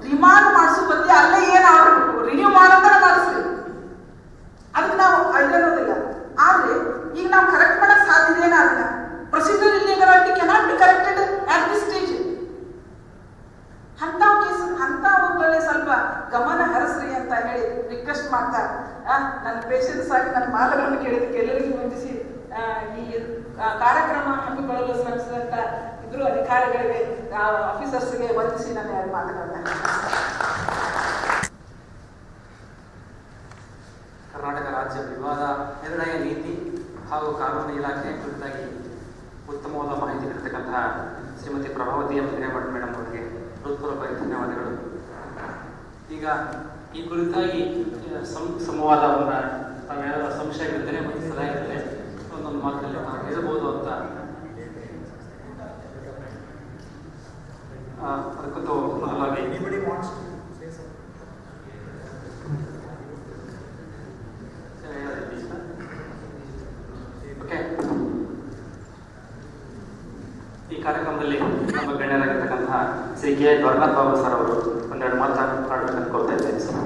ರಿಮಾಂಡ್ ಮಾಡಿಸೋ ಬದಲಿ ಅಲ್ಲೇ ಏನು ಆರ್ಡರ್ ರಿನ್ಯೂ ಮಾಡೋದನ್ನ ಮಾಡಿಸ್ರಿ. ಅದಕ್ಕೆ ನಾವು ಐದನ್ನೋದಿಲ್ಲ. ಆದ್ರೆ ಈಗ ನಾವು ಕರೆಕ್ಟ್ ಮಾಡಕ್ ಸಾಧ್ಯ ಏನ ಅದನ್ನ procedure illegality cannot be corrected at this stage. ಅಂತ ಕೇಸ್ ಅಂತವುಗಳೇ ಸ್ವಲ್ಪ ಗಮನ ಹರಿಸ್ರಿ ಅಂತ ಹೇಳಿ ರಿಕ್ವೆಸ್ಟ್ ಮಾಡ್ತಾರೆ. ನನ್ನ ಪೇಷನ್ಸ್ ಆಗಿ ನನ್ನ ಮಾತುಗಳನ್ನು ಕೇಳಿದಕ್ಕೆ ಎಲ್ಲರಿಗೂ ವಂದಿಸಿ ಈ ಕಾರ್ಯಕ್ರಮ ಹಮ್ಮಿಕೊಳ್ಳಲು ಶ್ರಮಿಸಿದಂತ ಇಬ್ಬರು ಅಧಿಕಾರಿಗಳಿಗೆ, ಆಫೀಸರ್ಸ್ಗೆ ವಂದಿಸಿ ನನ್ನ 2 ಮಾತುಗಳನ್ನ. ಕರ್ನಾಟಕ ರಾಜ್ಯ ವಿವಾದ ನಿರ್ಣಯ ನೀತಿ ಹಾಗೂ ಕಾನೂನು ಇಲಾಖೆ ಕುರಿತಾಗಿ ಉತ್ತಮವಾದ ಮಾಹಿತಿ ನೀಡತಕ್ಕಂತಹ ಶ್ರೀಮತಿ ಪ್ರಭಾವತಿ ಎಂ ಹಿರೇಮಠ್ ಮೇಡಮ್ ಅವರಿಗೆ ಹೃತ್ಪೂರ್ವಕ ಧನ್ಯವಾದಗಳು. ಈಗ ಈ ಕುರಿತಾಗಿ ಸಂವಾದವನ್ನು ತಾವೇನಾದರೂ ಸಂಶಯಗಳಿದ್ದರೆ ಮತ್ತು ಸಲಹೆ ಇದ್ದರೆ ಒಂದೊಂದು ಮಾತಿನಲ್ಲಿ ನಾವು ಹೇಳಬಹುದು ಅಂತ ಅದಕ್ಕಂತೂ ಓಕೆ. ಈ ಕಾರ್ಯಕ್ರಮದಲ್ಲಿ ನಮ್ಮ ಗಣ್ಯರಾಗಿರ್ತಕ್ಕಂತಹ ಶ್ರೀ ಕೆ ಗೌರನಾಥ್ ಬಾಬು ಸರ್ ಅವರು ಒಂದೆರಡು ಮಾತಾಡಬೇಕಂತ ಕೋರ್ತಾ ಇದ್ದೇನೆ ಸರ್.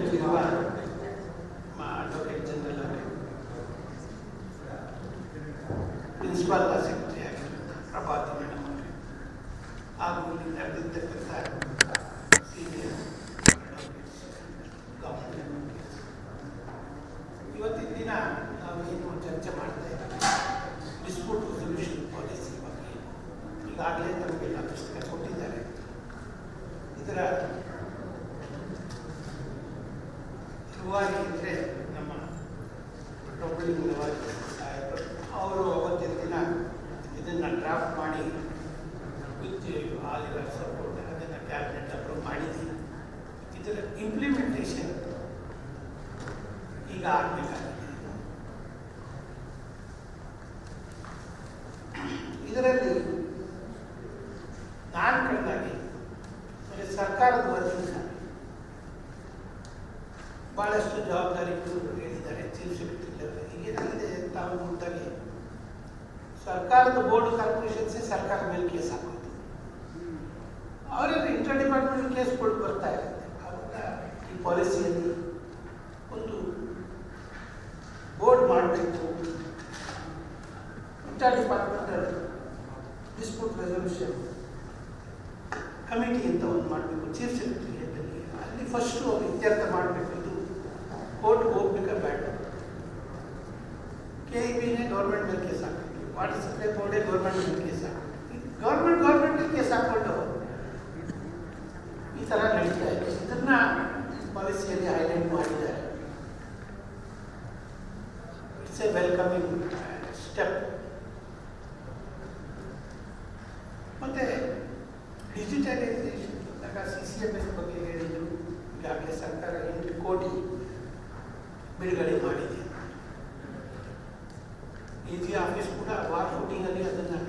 ಧನ್ಯವಾದ. ಅಡ್ವೊಕೇಟ್ ಜನರಲ್ ಅವರೇ, ಪ್ರಿನ್ಸಿಪಾಲ್ ಲಾ ಸೆಕ್ರೆಟರಿ ಆಗಿರ್ತಕ್ಕಂಥ ಪ್ರಭಾವತಿ ಮೇಡಮ್ ಅವರೇ, ಹಾಗೂ ಇಲ್ಲಿ ನಡೆದಿರ್ತಕ್ಕಂಥ ಸೀನಿಯರ್ ಅಡ್ವೊಕೇಟ್ಸ್, ಗವರ್ನಮೆಂಟ್, ಇವತ್ತಿನ ದಿನ ನಾವು ಏನು ಚರ್ಚೆ ಮಾಡ್ತಾ ಇದ್ದೀವಿ ಡಿಸ್ಪ್ಯೂಟ್ ರೆಸಲ್ಯೂಷನ್ ಪಾಲಿಸಿ ಬಗ್ಗೆ. ಈಗಾಗಲೇ ನಮಗೆಲ್ಲ ಪುಸ್ತಕ ಕೊಟ್ಟಿದ್ದಾರೆ. ಇದರ ರೂವಾರಿ ಅಂದರೆ ನಮ್ಮ ಡೊಬ್ಬಳಿ ರೂವಾರಿ ಸಾಹೇಬರು, ಅವರು ಅವತ್ತಿನ ದಿನ ಇದನ್ನು ಡ್ರಾಫ್ಟ್ ಮಾಡಿ ವಿತ್ ಆಲ್ ಯುವರ್ ಸಪೋರ್ಟ್ ಅದನ್ನು ಕ್ಯಾಬಿನೆಟ್ ಅಪ್ರೂವ್ ಮಾಡಿದ್ದೀವಿ. ಇದರ ಇಂಪ್ಲಿಮೆಂಟೇಷನ್ ಈಗ ಆಗಬೇಕಾಗಿದೆ. ಇದರಲ್ಲಿ ನಾನು ಕಂಡಾಗೆ ಸರ್ಕಾರದ ವತಿಯಿಂದ ಭಾಳಷ್ಟು ಜವಾಬ್ದಾರಿಗಳು ಹೇಳಿದ್ದಾರೆ ಚೀಫ್ ಸೆಕ್ರೆಟರಿ. ಈಗೇನಾಗಿದೆ ತಾವು ನೋಡಿದಾಗೆ ಸರ್ಕಾರದ ಬೋರ್ಡ್ ಕಾರ್ಪೊರೇಷನ್ಸೇ ಸರ್ಕಾರ ಮೇಲೆ ಕೇಸ್ ಹಾಕೋದು, ಅವರೆಲ್ಲ ಇಂಟರ್ ಡಿಪಾರ್ಟ್ಮೆಂಟ್ ಕೇಸ್ಗಳು ಬರ್ತಾ ಇರುತ್ತೆ. ಆವಾಗ ಈ ಪಾಲಿಸಿಯಲ್ಲಿ ಒಂದು ಬೋರ್ಡ್ ಮಾಡಬೇಕು, inter departmental dispute resolution committee ಅಂತ ಒಂದು ಮಾಡಬೇಕು ಚೀಫ್ ಸೆಕ್ರೆಟರಿ ಹೆಡ್ಡಲ್ಲಿ. ಅಲ್ಲಿ ಫಸ್ಟು ಅವ್ರು ಇತ್ಯರ್ಥ ಮಾಡಬೇಕು, ಇದು ಕೋರ್ಟ್ಗೆ ಹೋಗ್ಬೇಕಾ ಬೇಡ. KEBನೇ ಗೌರ್ಮೆಂಟ್ ಮೇಲೆ ಕೇಸ್ ಹಾಕಬೇಕು, ವಾಟರ್ ಸಪ್ಲೈ ಬೋರ್ಡೇ ಗೌರ್ಮೆಂಟ್ ಮೇಲೆ ಕೇಸ್ ಹಾಕಬೇಕು, ಗೌರ್ಮೆಂಟ್ ಕೇಸ್ ಹಾಕ್ಕೊಂಡು ಈ ಥರ ನಡೀತಾ ಇದೆ. ಇದನ್ನ ಪಾಲಿಸಿಯಲ್ಲಿ ಹೈಲೈಟ್ ಮಾಡಿದ್ದಾರೆ. It's A welcoming step. ಮತ್ತು ಡಿಜಿಟಲೈಸೇಷನ್ CCMS ಬಗ್ಗೆ ಹೇಳಿದರು. ಈಗಾಗಲೇ ಸರ್ಕಾರ 8 ಕೋಟಿ ಬಿಡುಗಡೆ ಮಾಡಿದೆ. EG ಆಫೀಸ್ ಕೂಡ ವಾರ್ ಫುಟಿಂಗಲ್ಲಿ ಅದನ್ನು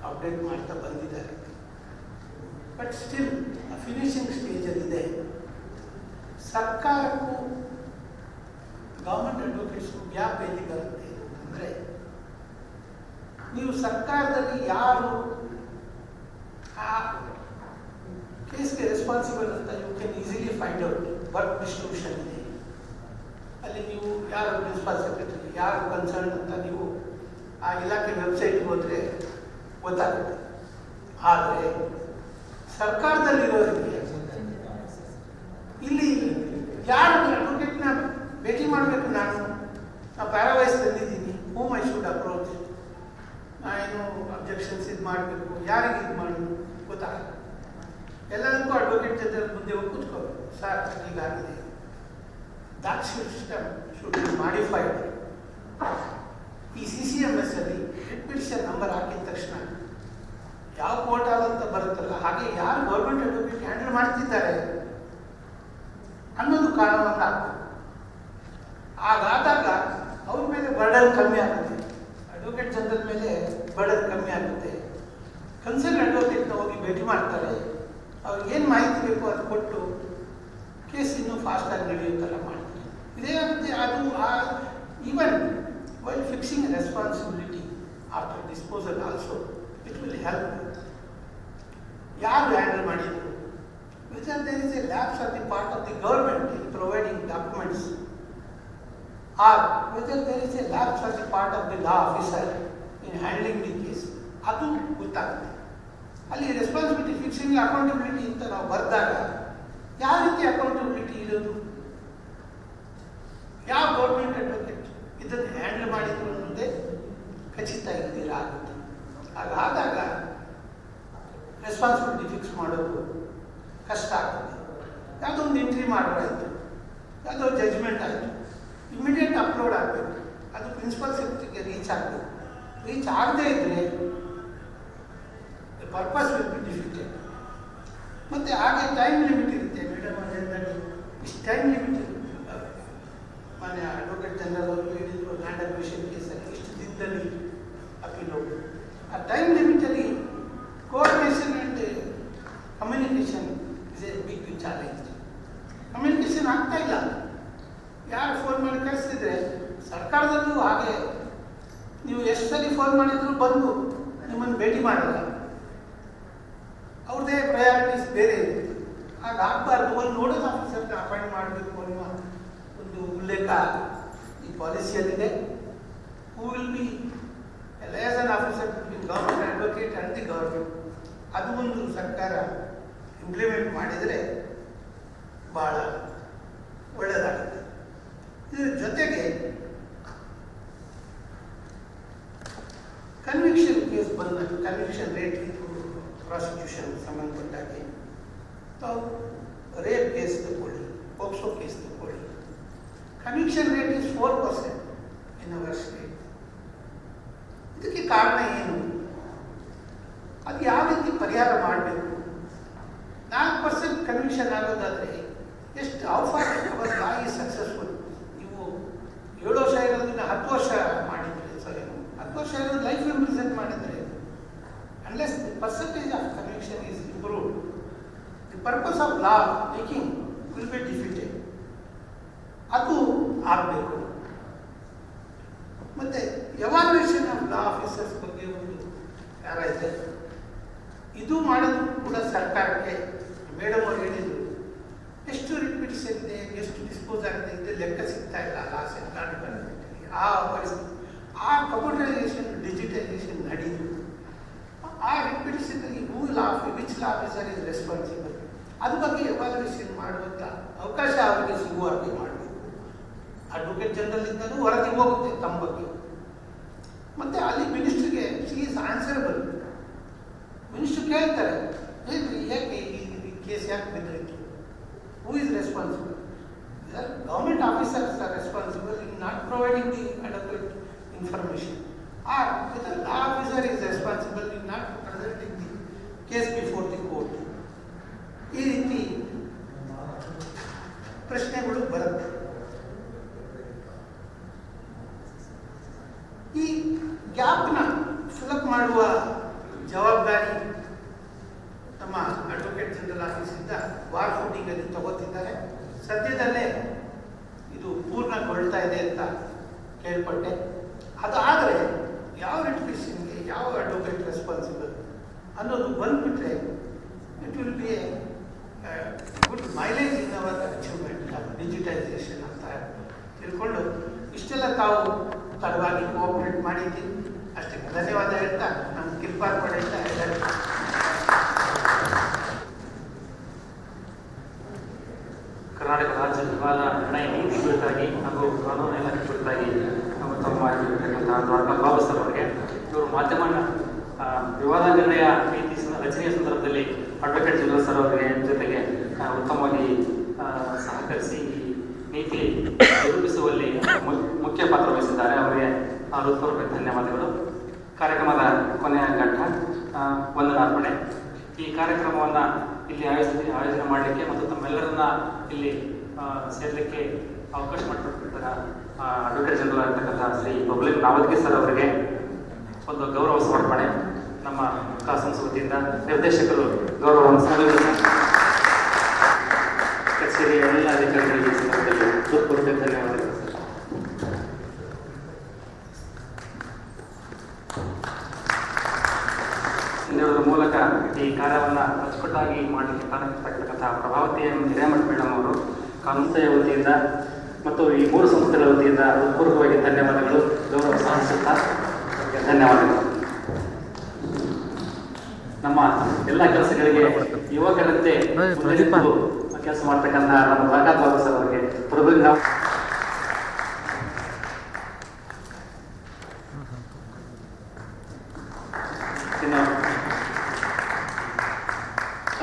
ಅಪ್ಡೇಟ್ ಮಾಡ್ತಾ ಬಂದಿದ್ದಾರೆ. ಬಟ್ ಸ್ಟಿಲ್ ಫಿನಿಶಿಂಗ್ ಸ್ಟೇಜಲ್ಲಿದೆ. ಸರ್ಕಾರಕ್ಕೂ ಗೌರ್ಮೆಂಟ್ ಅಡ್ವೊಕೇಟ್ಸ್ಗೂ ಸರ್ಕಾರದಲ್ಲಿ ಯಾರು ಆ ಕೇಸ್ಗೆ ರೆಸ್ಪಾನ್ಸಿಬಲ್ ಅಂತ you can easily find out. Work distribution ಇದೆ, ಅಲ್ಲಿ ನೀವು ಯಾರು ಪ್ರಿನ್ಸಿಪಾಲ್ ಸೆಕ್ರೆಟರಿ, ಯಾರು ಕನ್ಸರ್ನ್ ಅಂತ ನೀವು ಆ ಇಲಾಖೆ ವೆಬ್ಸೈಟ್ಗೆ ಹೋದರೆ ಗೊತ್ತಾಗುತ್ತೆ. ಆದರೆ ಸರ್ಕಾರದಲ್ಲಿರೋರಿಗೆ ಇಲ್ಲಿ ಯಾರು ಅಡ್ವೊಕೇಟ್ನ ಭೇಟಿ ಮಾಡಬೇಕು, ನಾನು ಪ್ಯಾರಾವೈಸ್ ತಂದಿದ್ದೀನಿ, ಹೂಮ್ ಐ ಶುಡ್ ಅಪ್ರೋಚ್, ಏನು ಅಬ್ಜೆಕ್ಷನ್ಸ್ ಇದು ಮಾಡಬೇಕು, ಯಾರಿಗೆ ಇದು ಮಾಡೋದು ಗೊತ್ತಾಗಲ್ಲ. ಎಲ್ಲದಕ್ಕೂ ಅಡ್ವೊಕೇಟ್ ಜನರಲ್ ಮುಂದೆ ಹೋಗಿ ಕೂತ್ಕೋಬೇಕು, ಸರ್ ಹೀಗಾಗಿದೆ. That system should be modified. ಈ CCMS ಅಲ್ಲಿ ಪಿಟಿಷನ್ ನಂಬರ್ ಹಾಕಿದ ತಕ್ಷಣ ಯಾವ ಪೋರ್ಟಲ್ ಅಂತ ಬರುತ್ತಲ್ಲ, ಹಾಗೆ ಯಾರು ಗೌರ್ಮೆಂಟ್ ಅಡ್ವೊಕೇಟ್ ಹ್ಯಾಂಡಲ್ ಮಾಡ್ತಿದ್ದಾರೆ ಅನ್ನೋದು ಕಾರಣವನ್ನು ಹಾಕಬೇಕು. ಹಾಗಾದಾಗ ಅವ್ರ ಮೇಲೆ ಬರ್ಡನ್ ಕಮ್ಮಿ ಆಗುತ್ತೆ, ಅಡ್ವೊಕೇಟ್ ಜನರಲ್ ಮೇಲೆ ಬರ್ಡನ್ ಕಮ್ಮಿ ಆಗುತ್ತೆ. ಕನ್ಸರ್ನ್ ಅಡ್ವೊಕೇಟ್ನ ಹೋಗಿ ಭೇಟಿ ಮಾಡ್ತಾರೆ, ಅವ್ರಿಗೆ ಏನು ಮಾಹಿತಿ ಬೇಕು ಅದು ಕೊಟ್ಟು ಕೇಸ್ ಇನ್ನೂ ಫಾಸ್ಟಾಗಿ ನಡೆಯುತ್ತಲ್ಲ ಮಾಡ್ತಾರೆ. ಇದೇ ಆಗುತ್ತೆ. ಅದು even while fixing responsibility after disposal also it will help. ಯಾರು ಹ್ಯಾಂಡಲ್ ಮಾಡಿದರು, whether there is a lapse on the part of the government in providing documents, or whether there is a lapse on the part of the law officer in handling the case, ಅದು ಗೊತ್ತಾಗುತ್ತೆ. ಅಲ್ಲಿ responsibility fixing accountability ಅಂತ ನಾವು ಬರೆದಾಗ ಯಾವ ರೀತಿ accountability ಇರೋದು, ಯಾವ ಗೌರ್ಮೆಂಟ್ ಅಡ್ವೊಕೇಟ್ ಇದನ್ನು ಹ್ಯಾಂಡಲ್ ಮಾಡಿದ್ರು ಅನ್ನೋದೇ ಖಚಿತ ಇದ್ದಿಲ್ಲ ಆಗುತ್ತೆ. ಹಾಗಾದಾಗ ರೆಸ್ಪಾನ್ಸಿಬಿಲಿಟಿ ಫಿಕ್ಸ್ ಮಾಡೋದು ಕಷ್ಟ ಆಗ್ತದೆ. ಯಾವುದೋ ಒಂದು ಎಂಟ್ರಿ ಮಾಡೋದಾಯಿತು, ಯಾವುದೋ ಜಜ್ಮೆಂಟ್ ಆಯಿತು, ಇಮಿಡಿಯೇಟ್ ಅಪ್ಲೋಡ್ ಆಗಬೇಕು, ಅದು ಪ್ರಿನ್ಸಿಪಲ್ ಸೆಕ್ರೆಟರಿಗೆ ರೀಚ್ ಆಗಬೇಕು. ರೀಚ್ ಆಗದೇ ಇದ್ದರೆ ಪರ್ಪಸ್ ವಿಲ್ ಬಿ ಡಿಫಿಟೆಡ್. ಮತ್ತು ಹಾಗೆ ಟೈಮ್ ಲಿಮಿಟ್ ಇರುತ್ತೆ. ಮೇಡಮ್ ಅದರಲ್ಲಿ ಇಷ್ಟು ಟೈಮ್ ಲಿಮಿಟ್ ಮಾನ್ಯ ಅಡ್ವೊಕೇಟ್ ಜನರಲ್ ಅವರು ಹೇಳಿದರು, ಲ್ಯಾಂಡ್ ಅಕ್ವಿಷನ್ ಕೇಸಲ್ಲಿ ಇಷ್ಟು ದಿನದಲ್ಲಿ ಅಪೀಲ್ ಹೋಗ್ಬೇಕು. ಆ ಟೈಮ್ ಲಿಮಿಟಲ್ಲಿ coordination and communication is a big challenge. Communication ಆಗ್ತಾ ಇಲ್ಲ. ಯಾರು ಫೋನ್ ಮಾಡಿ ಕಳಿಸ್ತಿದ್ರೆ ಸರ್ಕಾರದಲ್ಲೂ ಹಾಗೆ ನೀವು ಎಷ್ಟು ಸಲ ಫೋನ್ ಮಾಡಿದ್ರು ಬಂದು ನಿಮ್ಮನ್ನು ಭೇಟಿ ಮಾಡಲ್ಲ, ಅವ್ರದ್ದೇ ಪ್ರಯಾರಿಟೀಸ್ ಬೇರೆ ಇರುತ್ತೆ. ಆಗ ಆಗಬಾರ್ದು. ಒಂದು ನೋಡಲ್ ಆಫೀಸರ್ನ ಅಪಾಯಿಂಟ್ ಮಾಡಬೇಕು ಅನ್ನುವ ಒಂದು ಉಲ್ಲೇಖ ಈ ಪಾಲಿಸಿಯಲ್ಲಿದೆ. Who will be liaison officer between government advocate and the government. ಅದು ಒಂದು ಸರ್ಕಾರ ಇಂಪ್ಲಿಮೆಂಟ್ ಮಾಡಿದರೆ ಭಾಳ ಒಳ್ಳೆಯದಾಗುತ್ತೆ. ಇದರ ಜೊತೆಗೆ ಕನ್ವಿಕ್ಷನ್ ಕೇಸ್ ಬಂದಾಗ ಕನ್ವಿಕ್ಷನ್ ರೇಟ್ ಪ್ರಾಸಿಕ್ಯೂಷನ್ ಸಂಬಂಧಪಟ್ಟಾಗೆ ತಾವು ರೇಪ್ ಕೇಸ್ ತಗೊಳ್ಳಿ, ಪೋಕ್ಸೋ ಕೇಸ್ ತಗೊಳ್ಳಿ, conviction rate is 4% in our state. ಇದಕ್ಕೆ ಕಾರಣ ಏನು, ಅದು ಯಾವ ರೀತಿ ಪರಿಹಾರ ಮಾಡಬೇಕು? 4% ಕನ್ವಿಕ್ಷನ್ ಆಗೋದಾದರೆ ಎಷ್ಟು ಔಫಾರ್ ಅವರ್ ಲಾ ಈಸ್ ಸಕ್ಸಸ್ಫುಲ್. ನೀವು 7 ವರ್ಷ ಇರೋದನ್ನ 10 ವರ್ಷ ಮಾಡಿದರೆ, ಸರಿ 10 ವರ್ಷ ಇರೋದು ಲೈಫ್ ಇಂಪ್ರಿಸನ್ ಮಾಡಿದರೆ, unless the percentage of conviction is improved, the purpose of law making will be defeated. ಅದು ಆಗಬೇಕು. ಮತ್ತು ಎವಾಲ್ಯೂಯೇಷನ್ ಆಫ್ ಲಾ ಆಫೀಸರ್ಸ್ ಬಗ್ಗೆ ಒಂದು ಯಾರೈತೆ, ಇದು ಮಾಡೋದು ಕೂಡ ಸರ್ಕಾರಕ್ಕೆ. ಮೇಡಮ್ ಅವರು ಹೇಳಿದರು, ಎಷ್ಟು ರಿಪಿಟಿಷನ್ ಇದೆ, ಎಷ್ಟು ಡಿಸ್ಪೋಸ್ ಆಗಿದೆ, ಇದು ಲೆಕ್ಕ ಸಿಗ್ತಾ ಇಲ್ಲ ಲಾ ಸೆಂಟ್ರಲ್ ಡಿಪಾರ್ಟ್ಮೆಂಟಲ್ಲಿ. ಆ ಪರಿಸ್ಥಿತಿ, ಆ ಕಂಪ್ಯೂಟರೈಸೇಷನ್ ಡಿಜಿಟೈಸೇಷನ್ ನಡೆಯಿತು. ಆ ರಿಪಿಟಿಷನ್ನಲ್ಲಿ which law officer is responsible, ಅದ್ರ ಬಗ್ಗೆ ಎವಾಲ್ಯೂಯೇಷನ್ ಮಾಡುವಂಥ ಅವಕಾಶ ಅವರಿಗೆ ಸಿಗುವಾಗೆ ಮಾಡಬೇಕು. ಅಡ್ವೊಕೇಟ್ ಜನರಲ್ ಇದ್ದರೂ ವರದಿ ಹೋಗುತ್ತೆ ತಮ್ಮ ಬಗ್ಗೆ. ಮತ್ತು ಅಲ್ಲಿ ಮಿನಿಸ್ಟ್ರಿಗೆ ಶಿ ಈಸ್ ಆನ್ಸರಬಲ್. ಮಿನಿಸ್ಟ್ರು ಕೇಳ್ತಾರೆ, ಹೇಳ್ರಿ ಯಾಕೆ ಈ ಕೇಸ್ ಯಾಕೆ ಬಿದ್ದಿತ್ತು, who is responsible? Government officers are responsible in not providing the adequate information, or whether law officer is responsible in not presenting the case before the court. ಈ ರೀತಿ ಪ್ರಶ್ನೆಗಳು ಬರುತ್ತೆ. ಈ ಗ್ಯಾಪ್ನ ಫಿಲಪ್ ಮಾಡುವ ಜವಾಬ್ದಾರಿ ನಮ್ಮ ಅಡ್ವೊಕೇಟ್ ಜನರಲ್ ಆಫೀಸಿಂದ ವಾರ್ ಫೂಟಿಂಗಲ್ಲಿ ತಗೋತಿದ್ದಾರೆ. ಸದ್ಯದಲ್ಲೇ ಇದು ಪೂರ್ಣಗೊಳ್ತಾ ಇದೆ ಅಂತ ಕೇಳ್ಪಟ್ಟೆ. ಅದಾದರೆ ಯಾವ ರಿಟಿಫಿಕೇಷನ್ಗೆ ಯಾವ ಅಡ್ವೊಕೇಟ್ ರೆಸ್ಪಾನ್ಸಿಬಲ್ ಅನ್ನೋದು ಬಂದುಬಿಟ್ರೆ it will be A good mileage in our achievement of digitisation ಅಂತ ತಿಳ್ಕೊಂಡು ಇಷ್ಟೆಲ್ಲ ತಾವು ತಡವಾಗಿ ಕೋಆಪರೇಟ್ ಮಾಡಿದ್ದೀನಿ. ಅಷ್ಟೇ, ಧನ್ಯವಾದ ಹೇಳ್ತಾ ನಮ್ಮ ಕಿರ್ಪಾರ್ ಪಡೆಯುತ್ತಾ ಎಲ್ಲರಿಗೂ ಕರ್ನಾಟಕ ರಾಜ್ಯ ವಿವಾದ ನಿರ್ಣಯ ನೀತಿ ಕುರಿತಾಗಿ ಹಾಗೂ ಕಾನೂನು ಇಲಾಖೆ ಕುರಿತಾಗಿ ತಮ್ಮವಾಗಿರ್ತಕ್ಕಂತಹ ದ್ವಾರಕಾ ಬಾಬು ಸರ್ ಅವರಿಗೆ, ಇವರು ಮಾಧ್ಯಮ ವಿವಾದ ನಿರ್ಣಯ ನೀತಿ ರಚನೆಯ ಸಂದರ್ಭದಲ್ಲಿ ಅಡ್ವೊಕೇಟ್ ಜನರಲ್ ಸರ್ ಅವರಿಗೆ ಜೊತೆಗೆ ಉತ್ತಮವಾಗಿ ಸಹಕರಿಸಿ ಈ ನೀತಿ ನಿರೂಪಿಸುವಲ್ಲಿ ಮುಖ್ಯ ಪಾತ್ರ ವಹಿಸಿದ್ದಾರೆ. ಅವರಿಗೆ ಹೃತ್ಪೂರ್ವಕ ಧನ್ಯವಾದಗಳು. ಕಾರ್ಯಕ್ರಮದ ಕೊನೆಯ ಘಟ್ಟ ವಂದನಾರ್ಪಣೆ. ಈ ಕಾರ್ಯಕ್ರಮವನ್ನು ಇಲ್ಲಿ ಆಯೋಜನೆ ಮಾಡಲಿಕ್ಕೆ ಮತ್ತು ತಮ್ಮೆಲ್ಲರನ್ನ ಇಲ್ಲಿ ಸೇರಲಿಕ್ಕೆ ಅವಕಾಶ ಮಾಡಿಕೊಟ್ಟಿರ್ತಾರ ಅಡ್ವೊಕೇಟ್ ಜನರಲ್ ಆಗಿರ್ತಕ್ಕಂಥ ಶ್ರೀ ಬಬ್ಲಿನ್ ನಾವದ್ಗಿ ಸರ್ ಅವರಿಗೆ ಒಂದು ಗೌರವ ಸಮರ್ಪಣೆ ನಮ್ಮ ಸಂಸ್ಕೃತಿಯಿಂದ ನಿರ್ದೇಶಕರು ಗೌರವ ಕಚೇರಿಯ ಎಲ್ಲ ಅಧಿಕಾರಿಗಳಿಗೆ ಸಂದರ್ಭದಲ್ಲಿ ಹೃತ್ಪೂರ್ವಕ ಧನ್ಯವಾದಗಳು. ಇದರ ಮೂಲಕ ಈ ಕಾರ್ಯವನ್ನು ಅಚ್ಚುಕಟ್ಟಾಗಿ ಮಾಡಲಿಕ್ಕೆ ಕಾರಣವಾಗಿರ್ತಕ್ಕಂಥ ಪ್ರಭಾವತಿ ಹಿರೇಮಠ ಮೇಡಮ್ ಅವರು ಕಾನೂನು ವತಿಯಿಂದ ಮತ್ತು ಈ 3 ಸಂಸ್ಥೆಗಳ ವತಿಯಿಂದ ಹೃತ್ಪೂರ್ವಕವಾಗಿ ಧನ್ಯವಾದಗಳು, ಗೌರವ ಸಾಧಿಸುತ್ತಾ ಧನ್ಯವಾದಗಳು. ನಮ್ಮ ಎಲ್ಲ ಕೆಲಸಗಳಿಗೆ ಯುವಕರಂತೆ ಕೆಲಸ ಮಾಡ್ತಕ್ಕಂಥ ನಮ್ಮ ದ್ವಾರಕಾ ಬಾಬು ಸರ್ ಅವರಿಗೆ ಪ್ರಭುವಿನ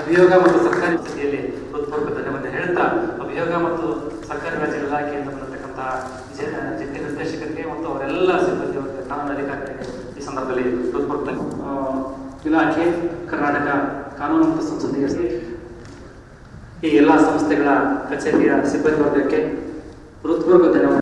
ಅಭಿಯೋಗ ಮತ್ತು ಸರ್ಕಾರಿ ಸ್ಥಿತಿಯಲ್ಲಿ ಹೃತ್ಪೂರ್ವಕ ಧನ್ಯವಾದ ಹೇಳ್ತಾ, ಅಭಿಯೋಗ ಮತ್ತು ಸರ್ಕಾರಿ ರಾಜ್ಯ ಇಲಾಖೆಯಿಂದ ಬಂದಿರತಕ್ಕಂತಹ ಜಂಟಿ ನಿರ್ದೇಶಕರಿಗೆ ಮತ್ತು ಅವರೆಲ್ಲ ಸಿಬ್ಬಂದಿ ಕಾನೂನು ಅಧಿಕಾರಿಗಳಿಗೆ ಈ ಸಂದರ್ಭದಲ್ಲಿ ಹೃತ್ಪೂರ್ವಕ ಇಲಾಖೆ, ಕರ್ನಾಟಕ ಕಾನೂನು ಮತ್ತು ಸಂಸದೀಯ ಈ ಎಲ್ಲ ಸಂಸ್ಥೆಗಳ ಕಚೇರಿಯ ಸಿಬ್ಬಂದಿ ವರ್ಗಕ್ಕೆ ಹೃತ್ಪೂರ್ವಕ ಧನ್ಯವಾದ.